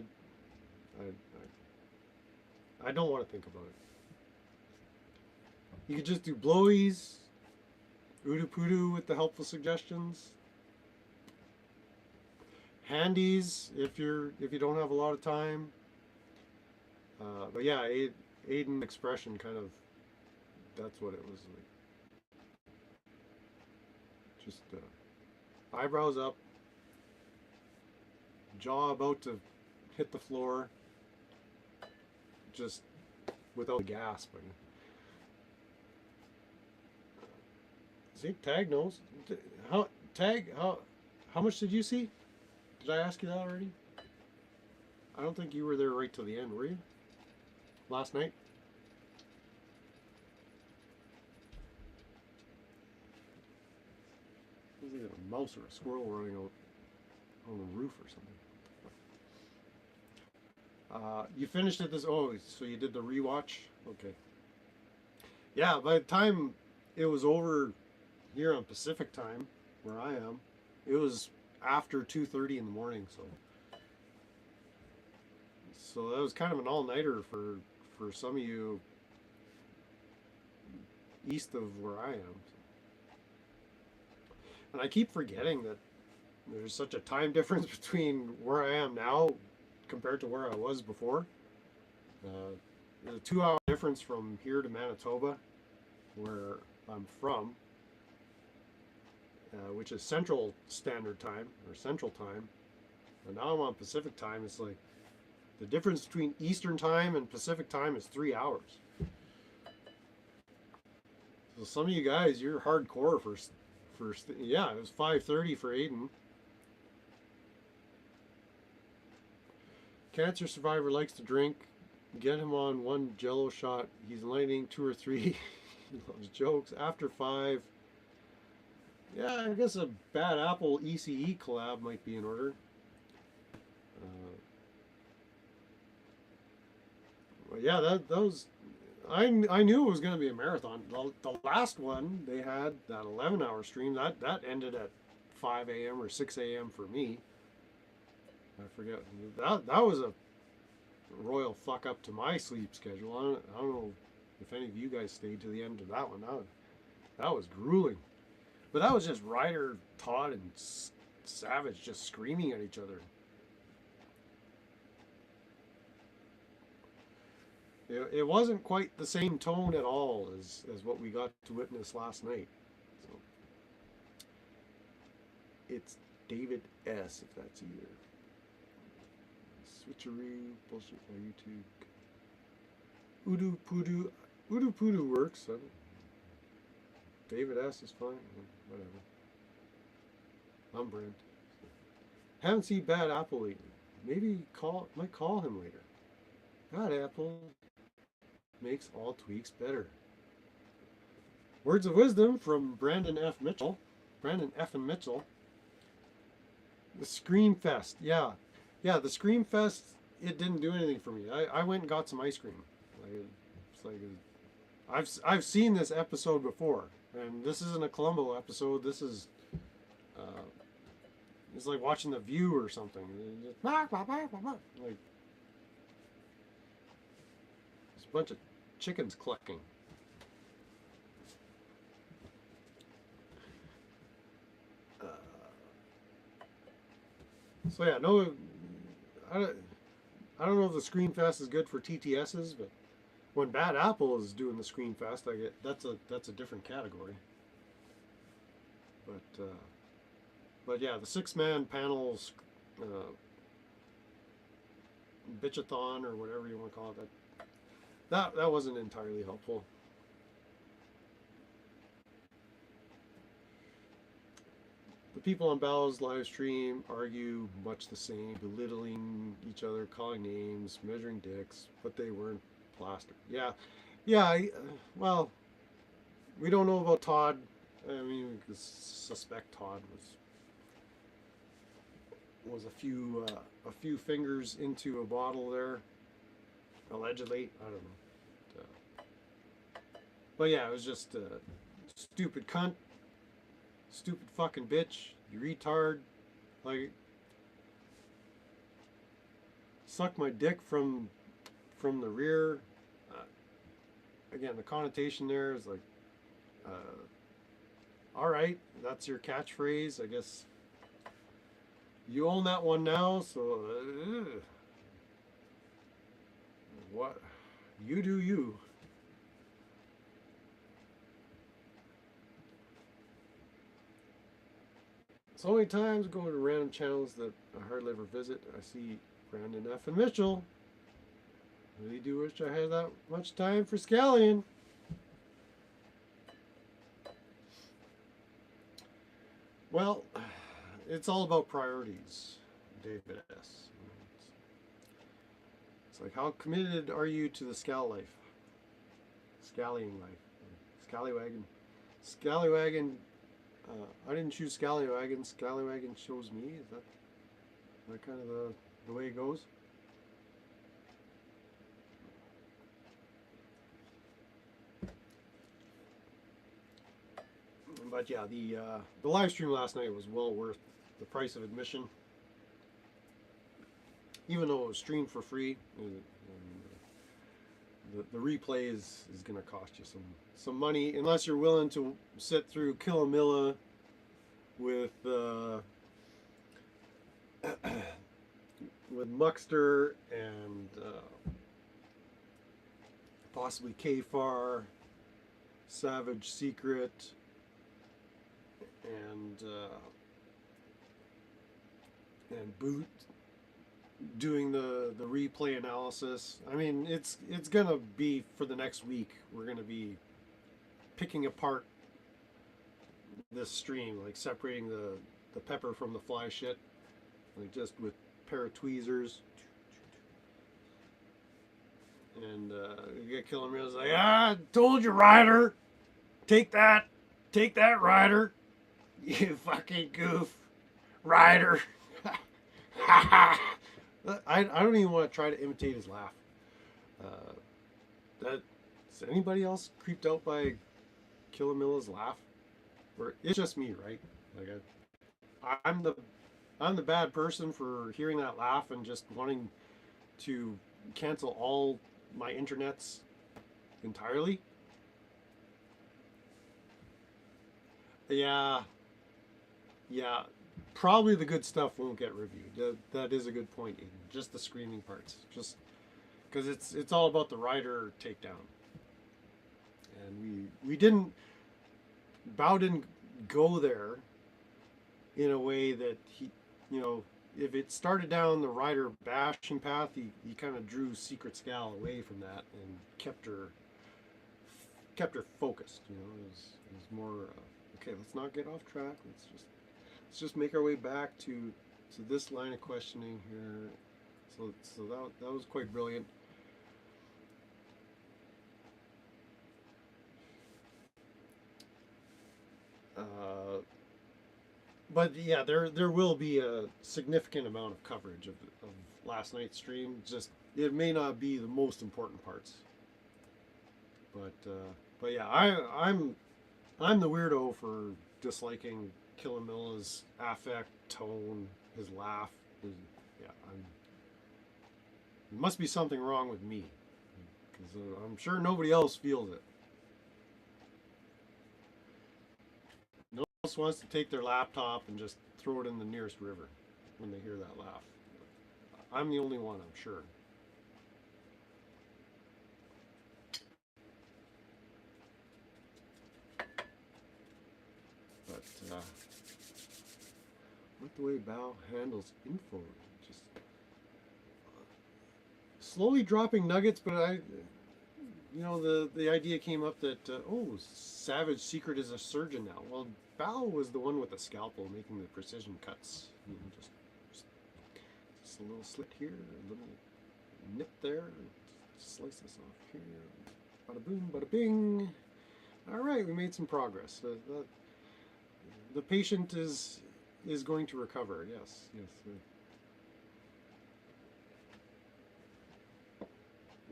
I don't want to think about it. You could just do blowies, Udupudu with the helpful suggestions, handies if you don't have a lot of time. But yeah, Aiden expression kind of, that's what it was like. Just eyebrows up, jaw about to hit the floor, just without the gasping. See, Tag knows. How Tag? How much did you see? Did I ask you that already? I don't think you were there right till the end, were you? Last night? It was either a mouse or a squirrel running out on the roof or something. You finished it this. Oh, so you did the rewatch? Okay. Yeah, by the time it was over here on Pacific time, where I am, it was after 2:30 in the morning. So that was kind of an all-nighter for some of you east of where I am. And I keep forgetting that there's such a time difference between where I am now compared to where I was before. There's a 2 hour difference from here to Manitoba, where I'm from, which is Central Standard Time or Central Time. And now I'm on Pacific Time. It's like the difference between Eastern Time and Pacific Time is 3 hours. So some of you guys, you're hardcore for yeah, it was 5:30 for Aiden. Cancer survivor likes to drink. Get him on one Jello shot. He's lightning 2 or 3. He loves jokes. After 5. Yeah, I guess a Bad Apple ECE collab might be in order. Well, yeah, that was. I knew it was going to be a marathon. The last one they had, that 11-hour stream, that ended at 5 a.m. or 6 a.m. for me. I forget. That was a royal fuck up to my sleep schedule. I don't know if any of you guys stayed to the end of that one. That was grueling. But that was just Ryder, Todd, and Savage just screaming at each other. It wasn't quite the same tone at all as what we got to witness last night. So it's David S. if that's either. Switcheroo, bullshit on YouTube. Udu Pudu works. David S. is fine. Whatever. I'm Brent. Haven't seen Bad Apple lately. Maybe might call him later. Bad Apple makes all tweaks better. Words of wisdom from Brandon F. Mitchell. Brandon F. and Mitchell. The Scream Fest. Yeah, the Scream Fest, it didn't do anything for me. I went and got some ice cream. It's like I've seen this episode before, and this isn't a Columbo episode. This is it's like watching The View or something. Like there's a bunch of chickens clucking. So yeah, no, I don't know if the Screen Fest is good for TTSs, but when Bad Apple is doing the Screen Fest, I get that's a different category. But yeah, the 6-man panels, bitchathon or whatever you want to call it, that wasn't entirely helpful. The people on Bow's live stream argue much the same, belittling each other, calling names, measuring dicks, but they weren't plastered. Yeah. Well, we don't know about Todd. I mean, we could suspect Todd was a few fingers into a bottle there, allegedly. I don't know. But yeah, it was just stupid cunt. Stupid fucking bitch, you retard, like, suck my dick from the rear. Again, the connotation there is like, all right, that's your catchphrase. I guess you own that one now. So, what you do, you. So many times going to random channels that I hardly ever visit, I see Brandon F. and Mitchell. really do wish I had that much time for scallying. Well, it's all about priorities, David S. It's like, how committed are you to the life? Scallying life. Scallywagon. Scallywagon. I didn't choose Scallywagon. Scallywagon chose me. Is that kind of the way it goes? But yeah, the live stream last night was well worth the price of admission. Even though it was streamed for free, the replay is going to cost you some money unless you're willing to sit through Killamilla with with Muckster and possibly Kfar, Savage Secret, and Boot doing the replay analysis. I mean, it's gonna be for the next week. We're gonna be picking apart this stream, like separating the pepper from the fly shit, like just with a pair of tweezers. And you get Killing Me. I was like, told you, Ryder, take that, Ryder, you fucking goof, Ryder. I don't even want to try to imitate his laugh. Is anybody else creeped out by Killamilla's laugh? Or it's just me, right? Like I'm the bad person for hearing that laugh and just wanting to cancel all my internets entirely. Yeah. Probably the good stuff won't get reviewed. That is a good point, Aiden. Just the screaming parts, just because it's all about the Ryder takedown, and we didn't. Bao didn't go there in a way that he, if it started down the Ryder bashing path, he kind of drew Secret Scal away from that and kept her focused. It was more okay. Let's not get off track. Let's just make our way back to this line of questioning here. So that was quite brilliant. But yeah, there will be a significant amount of coverage of last night's stream. Just it may not be the most important parts. But yeah, I'm the weirdo for disliking Killamilla's affect, tone, his laugh. Yeah, there must be something wrong with me, because I'm sure nobody else feels it. No one else wants to take their laptop and just throw it in the nearest river when they hear that laugh. I'm the only one, I'm sure. But with the way Bao handles info, just slowly dropping nuggets. But the idea came up that Savage Secret is a surgeon now. Well, Bao was the one with the scalpel making the precision cuts. Just a little slit here, a little nip there, slice this off here. Bada boom, bada bing. All right, we made some progress. The patient is going to recover. Yes.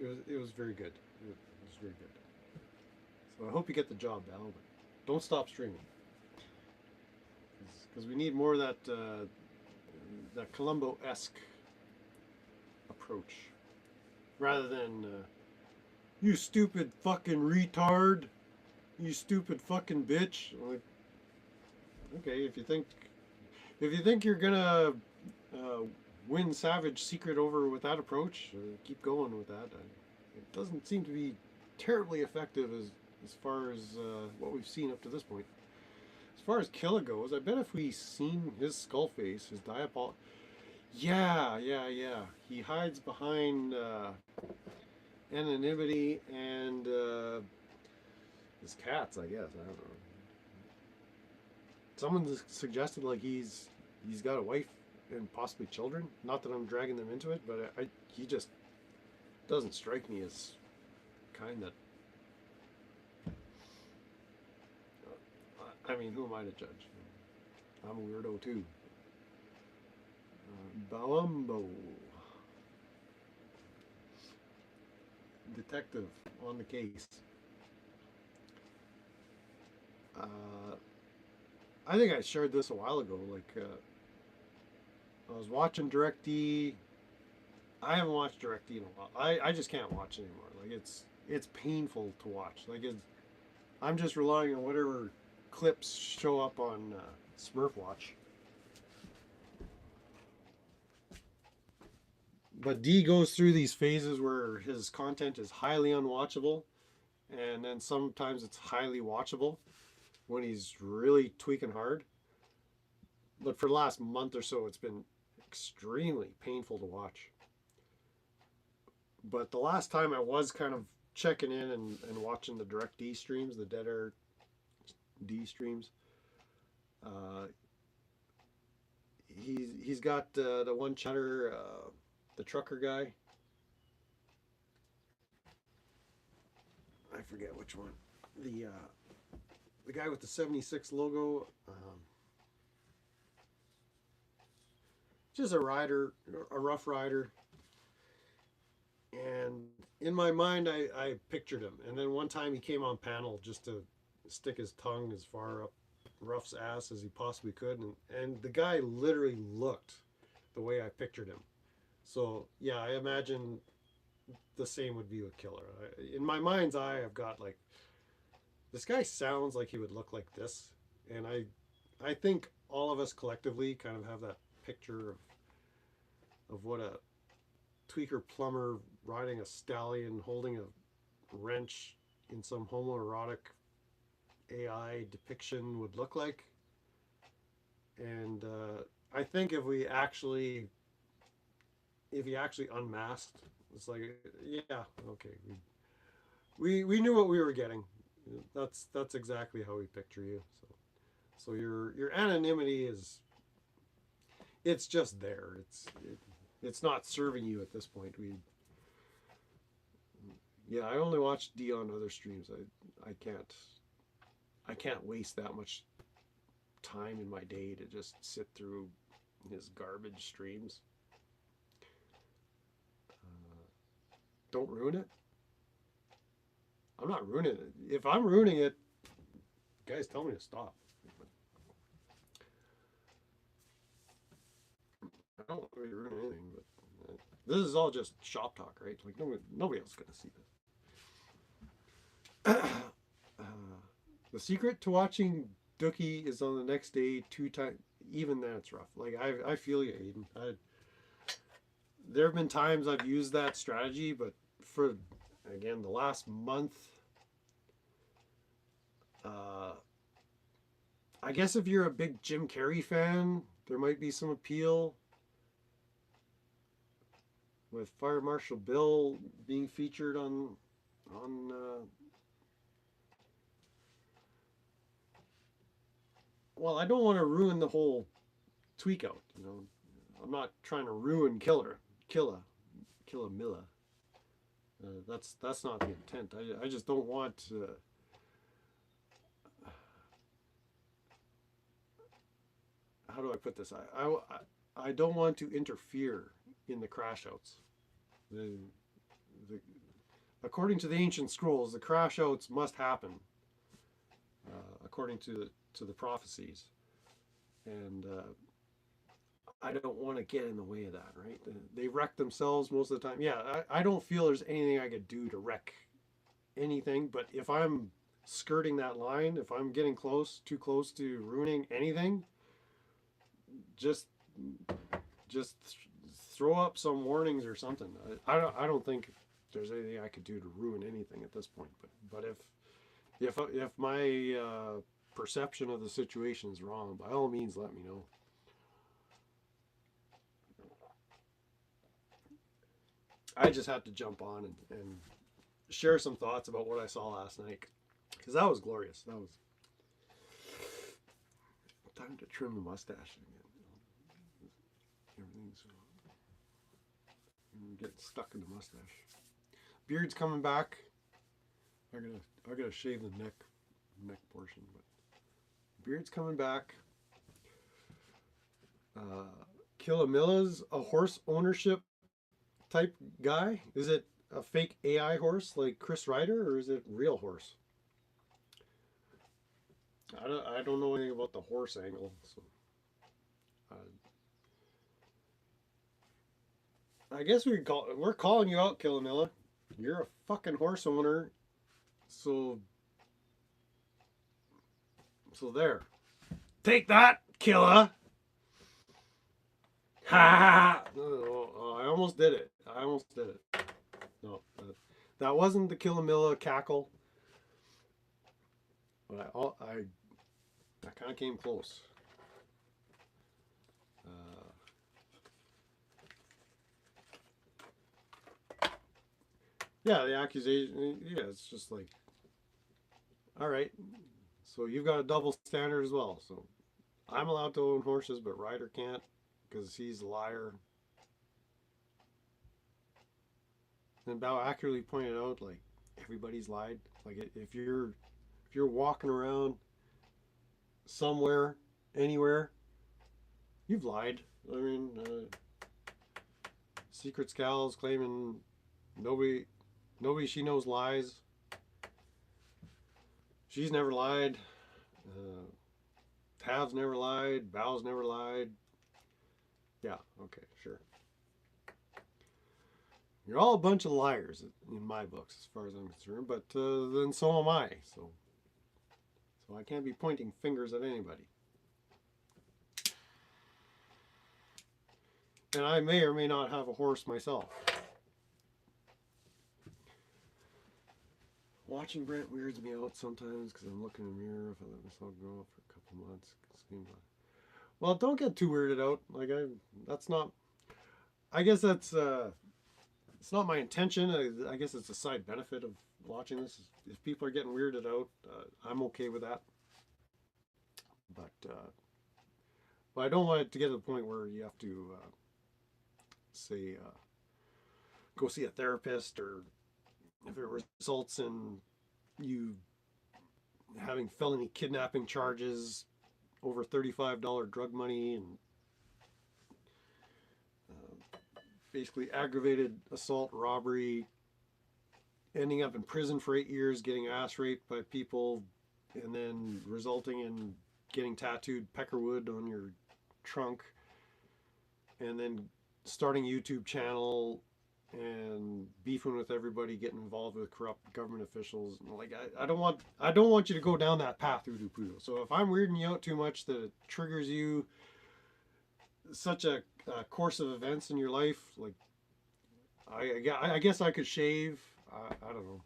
It was very good. It was very good. So I hope you get the job, Val, but don't stop streaming, because we need more of that Columbo-esque approach, rather than you stupid fucking retard, you stupid fucking bitch. Like, okay, if you think you're gonna win Savage Secret over with that approach, keep going with that. It doesn't seem to be terribly effective as far as what we've seen up to this point. As far as Killa goes, I bet if we seen his skull face, his diabolical, yeah, he hides behind anonymity and his cats, I guess. I don't know. Someone suggested like he's got a wife and possibly children. Not that I'm dragging them into it, but he just doesn't strike me as kind that. I mean, who am I to judge? I'm a weirdo too. Balumbo, detective on the case. Uh, I think I shared this a while ago. Like I was watching DirectD. I haven't watched DirectD in a while. I just can't watch anymore. Like it's painful to watch. Like I'm just relying on whatever clips show up on Smurf Watch. But D goes through these phases where his content is highly unwatchable, and then sometimes it's highly watchable when he's really tweaking hard. But for the last month or so, it's been extremely painful to watch. But the last time I was kind of checking in and watching the DirectD streams, the Dead Air D streams, uh, he's got the one chatter, the trucker guy. I forget which one. The guy with the 76 logo. Just a rider, a rough rider. And in my mind, I pictured him. And then one time he came on panel just to stick his tongue as far up Ruff's ass as he possibly could. And the guy literally looked the way I pictured him. So, yeah, I imagine the same would be with Killer. In my mind's eye, I've got like, this guy sounds like he would look like this. And I think all of us collectively kind of have that picture of what a tweaker plumber riding a stallion holding a wrench in some homoerotic AI depiction would look like. And I think if he actually unmasked, it's like, yeah, okay, we knew what we were getting. That's exactly how we picture you. So your anonymity is, it's just there. It's not serving you at this point. Yeah, I only watch D on other streams. I can't waste that much time in my day to just sit through his garbage streams. Don't ruin it. I'm not ruining it. If I'm ruining it, guys, tell me to stop. I don't want to ruin anything, but this is all just shop talk, right? Like nobody else is gonna see this. The secret to watching Dookie is on the next day 2 times. Even then, it's rough. Like I feel you, Aiden. There have been times I've used that strategy, but for again the last month, uh, I guess if you're a big Jim Carrey fan, there might be some appeal with Fire Marshal Bill being featured on. Well, I don't want to ruin the whole tweak out. I'm not trying to ruin Killa Milla. That's not the intent. I just don't want. How do I put this? I don't want to interfere in the crash outs. The, the according to the ancient scrolls, the crash outs must happen according to the prophecies, and I don't want to get in the way of that. Right? They wreck themselves most of the time. Yeah, I don't feel there's anything I could do to wreck anything. But if I'm skirting that line, if I'm getting too close to ruining anything, just just throw up some warnings or something. I don't think there's anything I could do to ruin anything at this point. But if my perception of the situation is wrong, by all means, let me know. I just have to jump on and share some thoughts about what I saw last night, because that was glorious. That was time to trim the mustache again. Everything's getting stuck in the mustache. Beard's coming back. I gotta shave the neck portion, but beard's coming back. Kilamilla's a horse ownership type guy. Is it a fake AI horse like Chris Ryder, or is it real horse? I don't know anything about the horse angle, so I guess we're calling you out, Killamilla. You're a fucking horse owner, so there. Take that, Killa. Ha! I almost did it. No, that wasn't the Killamilla cackle. But I kind of came close. Yeah, the accusation. Yeah, it's just like, all right. So you've got a double standard as well. So I'm allowed to own horses, but Ryder can't because he's a liar. And Bao accurately pointed out, like, everybody's lied. Like, if you're walking around somewhere, anywhere, you've lied. I mean, Secret Scal's claiming nobody she knows lies. She's never lied. Tav's never lied. Bao's never lied. Yeah, okay, sure. You're all a bunch of liars in my books, as far as I'm concerned. But then so am I. So I can't be pointing fingers at anybody. And I may or may not have a horse myself. Watching Brent weirds me out sometimes because I'm looking in the mirror. If I let myself go for a couple months, well, don't get too weirded out. Like that's not. I guess that's. It's not my intention. I guess it's a side benefit of watching this. If people are getting weirded out, I'm okay with that. But I don't want it to get to the point where you have to say go see a therapist, or if it results in you having felony kidnapping charges, over $35 drug money, and basically aggravated assault, robbery, ending up in prison for 8 years, getting ass raped by people, and then resulting in getting tattooed Peckerwood on your trunk, and then starting a YouTube channel and beefing with everybody, getting involved with corrupt government officials. Like I don't want you to go down that path, Udu Pudo. So if I'm weirding you out too much that it triggers you such a course of events in your life, like I guess I could shave. I don't know.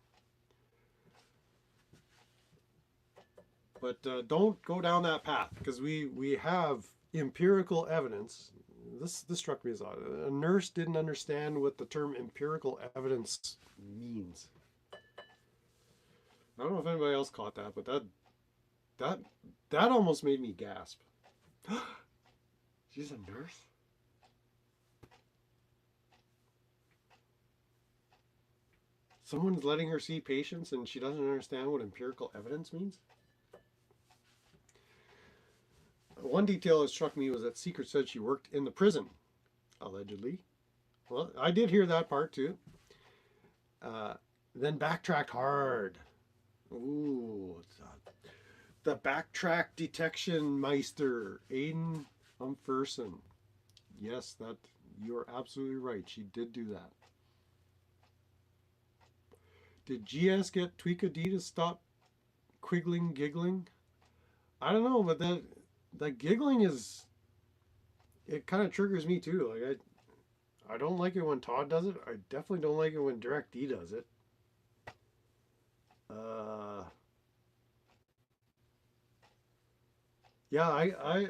But don't go down that path, because we have empirical evidence. This struck me as odd. A nurse didn't understand what the term empirical evidence means. I don't know if anybody else caught that, but that almost made me gasp. She's a nurse? Someone's letting her see patients and she doesn't understand what empirical evidence means? One detail that struck me was that Secret said she worked in the prison, allegedly. Well, I did hear that part too. Then backtracked hard. Ooh, the backtrack detection meister, Aiden Umferson. Yes, that you're absolutely right. She did do that. Did GS get Tweakad to stop quiggling, giggling? I don't know, but that giggling it kind of triggers me too. Like I don't like it when Todd does it. I definitely don't like it when DirectD does it. Yeah, I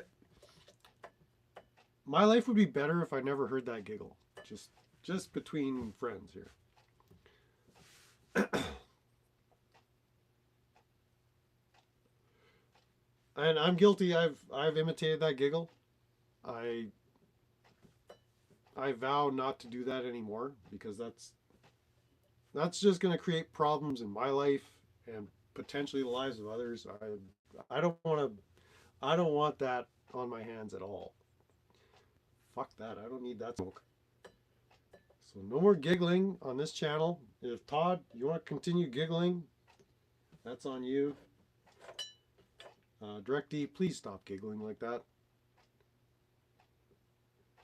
my life would be better if I never heard that giggle. Just between friends here. And I'm guilty. I've imitated that giggle. I I vow not to do that anymore because that's just going to create problems in my life and potentially the lives of others. I don't want to I don't want that on my hands at all. Fuck that. I don't need that smoke. So no more giggling on this channel. If Todd, you want to continue giggling, that's on you. DirectD, please stop giggling like that.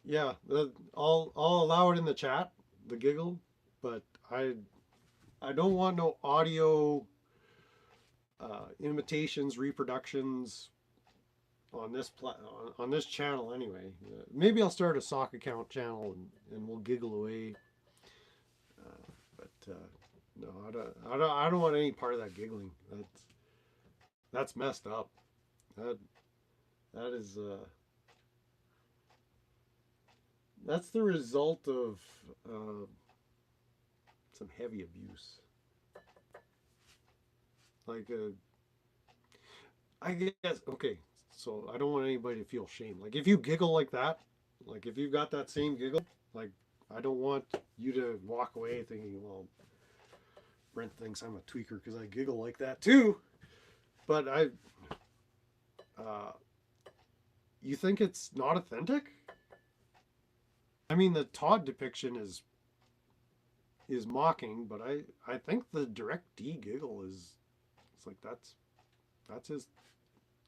Yeah, I'll allow it in the chat, the giggle, but I don't want no audio imitations, reproductions on on this channel anyway. Maybe I'll start a sock account channel and we'll giggle away. But no, I don't want any part of that giggling. That's messed up. That is that's the result of some heavy abuse. Like I guess okay. So I don't want anybody to feel shame. Like if you giggle like that, like if you've got that same giggle, like I don't want you to walk away thinking, well, Brent thinks I'm a tweaker because I giggle like that too. But you think it's not authentic? I mean, the Todd depiction is mocking, but I think the DirectD giggle is it's like that's his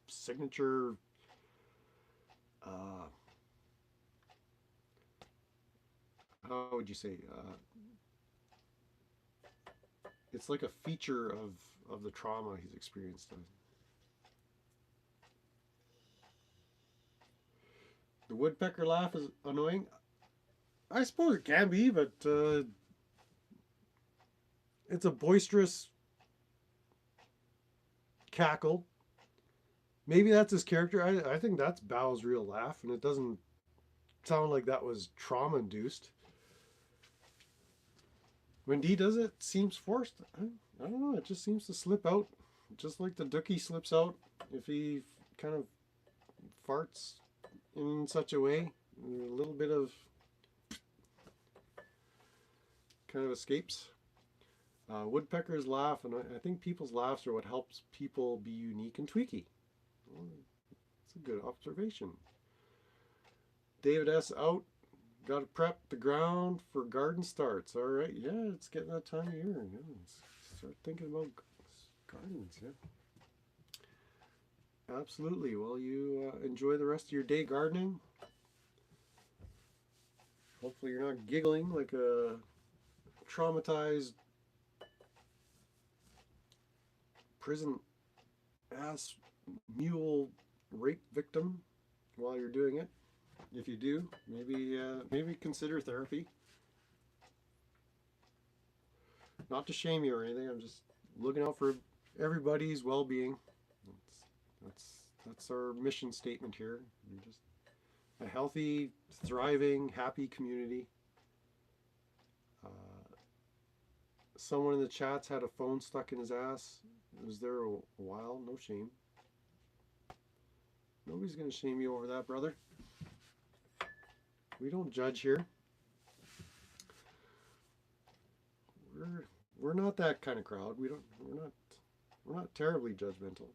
signature. How would you say? It's like a feature of the trauma he's experienced. The woodpecker laugh is annoying. I suppose it can be, but it's a boisterous cackle. Maybe that's his character. I think that's Bao's real laugh, and it doesn't sound like that was trauma induced. When D does it, it seems forced. I don't know. It just seems to slip out, just like the Dookie slips out if he kind of farts in such a way. A little bit of kind of escapes. Woodpeckers laugh, and I think people's laughs are what helps people be unique and tweaky. Well, that's a good observation. David S. out. Got to prep the ground for garden starts. All right, yeah, it's getting that time of year. Yeah, let's start thinking about gardens. Yeah, absolutely. Well, you enjoy the rest of your day gardening. Hopefully, you're not giggling like a traumatized prison ass mule rape victim while you're doing it. If you do, maybe consider therapy. Not to shame you or anything. I'm just looking out for everybody's well-being. That's our mission statement here. We're just a healthy, thriving, happy community. Someone in the chats had a phone stuck in his ass. It was there a while. No shame. Nobody's gonna shame you over that, brother. We don't judge here. We're not that kind of crowd. We're not terribly judgmental.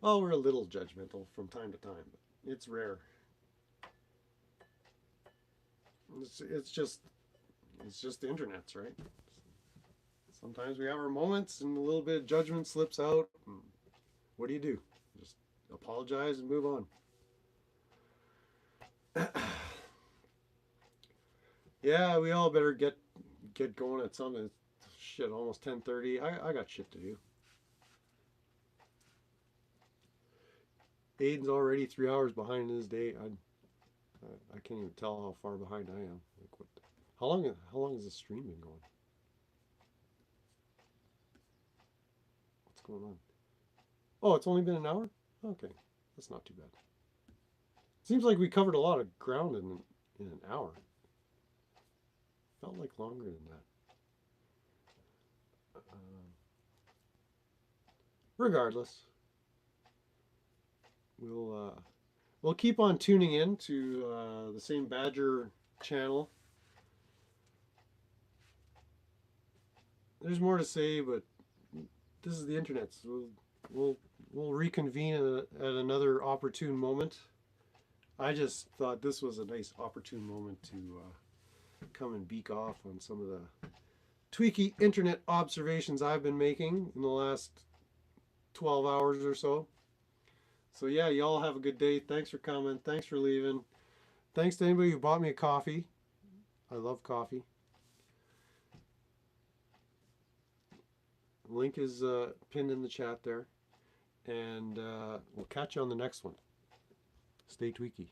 Well, we're a little judgmental from time to time, but it's rare. It's just the internet's, right? Sometimes we have our moments and a little bit of judgment slips out. What do? Just apologize and move on. Yeah, we all better get going at something. Shit, almost 10:30. I got shit to do. Aiden's already 3 hours behind in his day. I can't even tell how far behind I am. Like what? How long has the stream been going? What's going on? Oh, it's only been an hour? Okay, that's not too bad. Seems like we covered a lot of ground in an hour. Felt like longer than that. regardless, we'll keep on tuning in to the St. Badger channel. There's more to say, but this is the internet. So we'll reconvene at another opportune moment. I just thought this was a nice opportune moment to come and beak off on some of the tweaky internet observations I've been making in the last 12 hours or so. So yeah, y'all have a good day. Thanks for coming. Thanks for leaving. Thanks to anybody who bought me a coffee. I love coffee. Link is pinned in the chat there. And we'll catch you on the next one. Stay tweaky.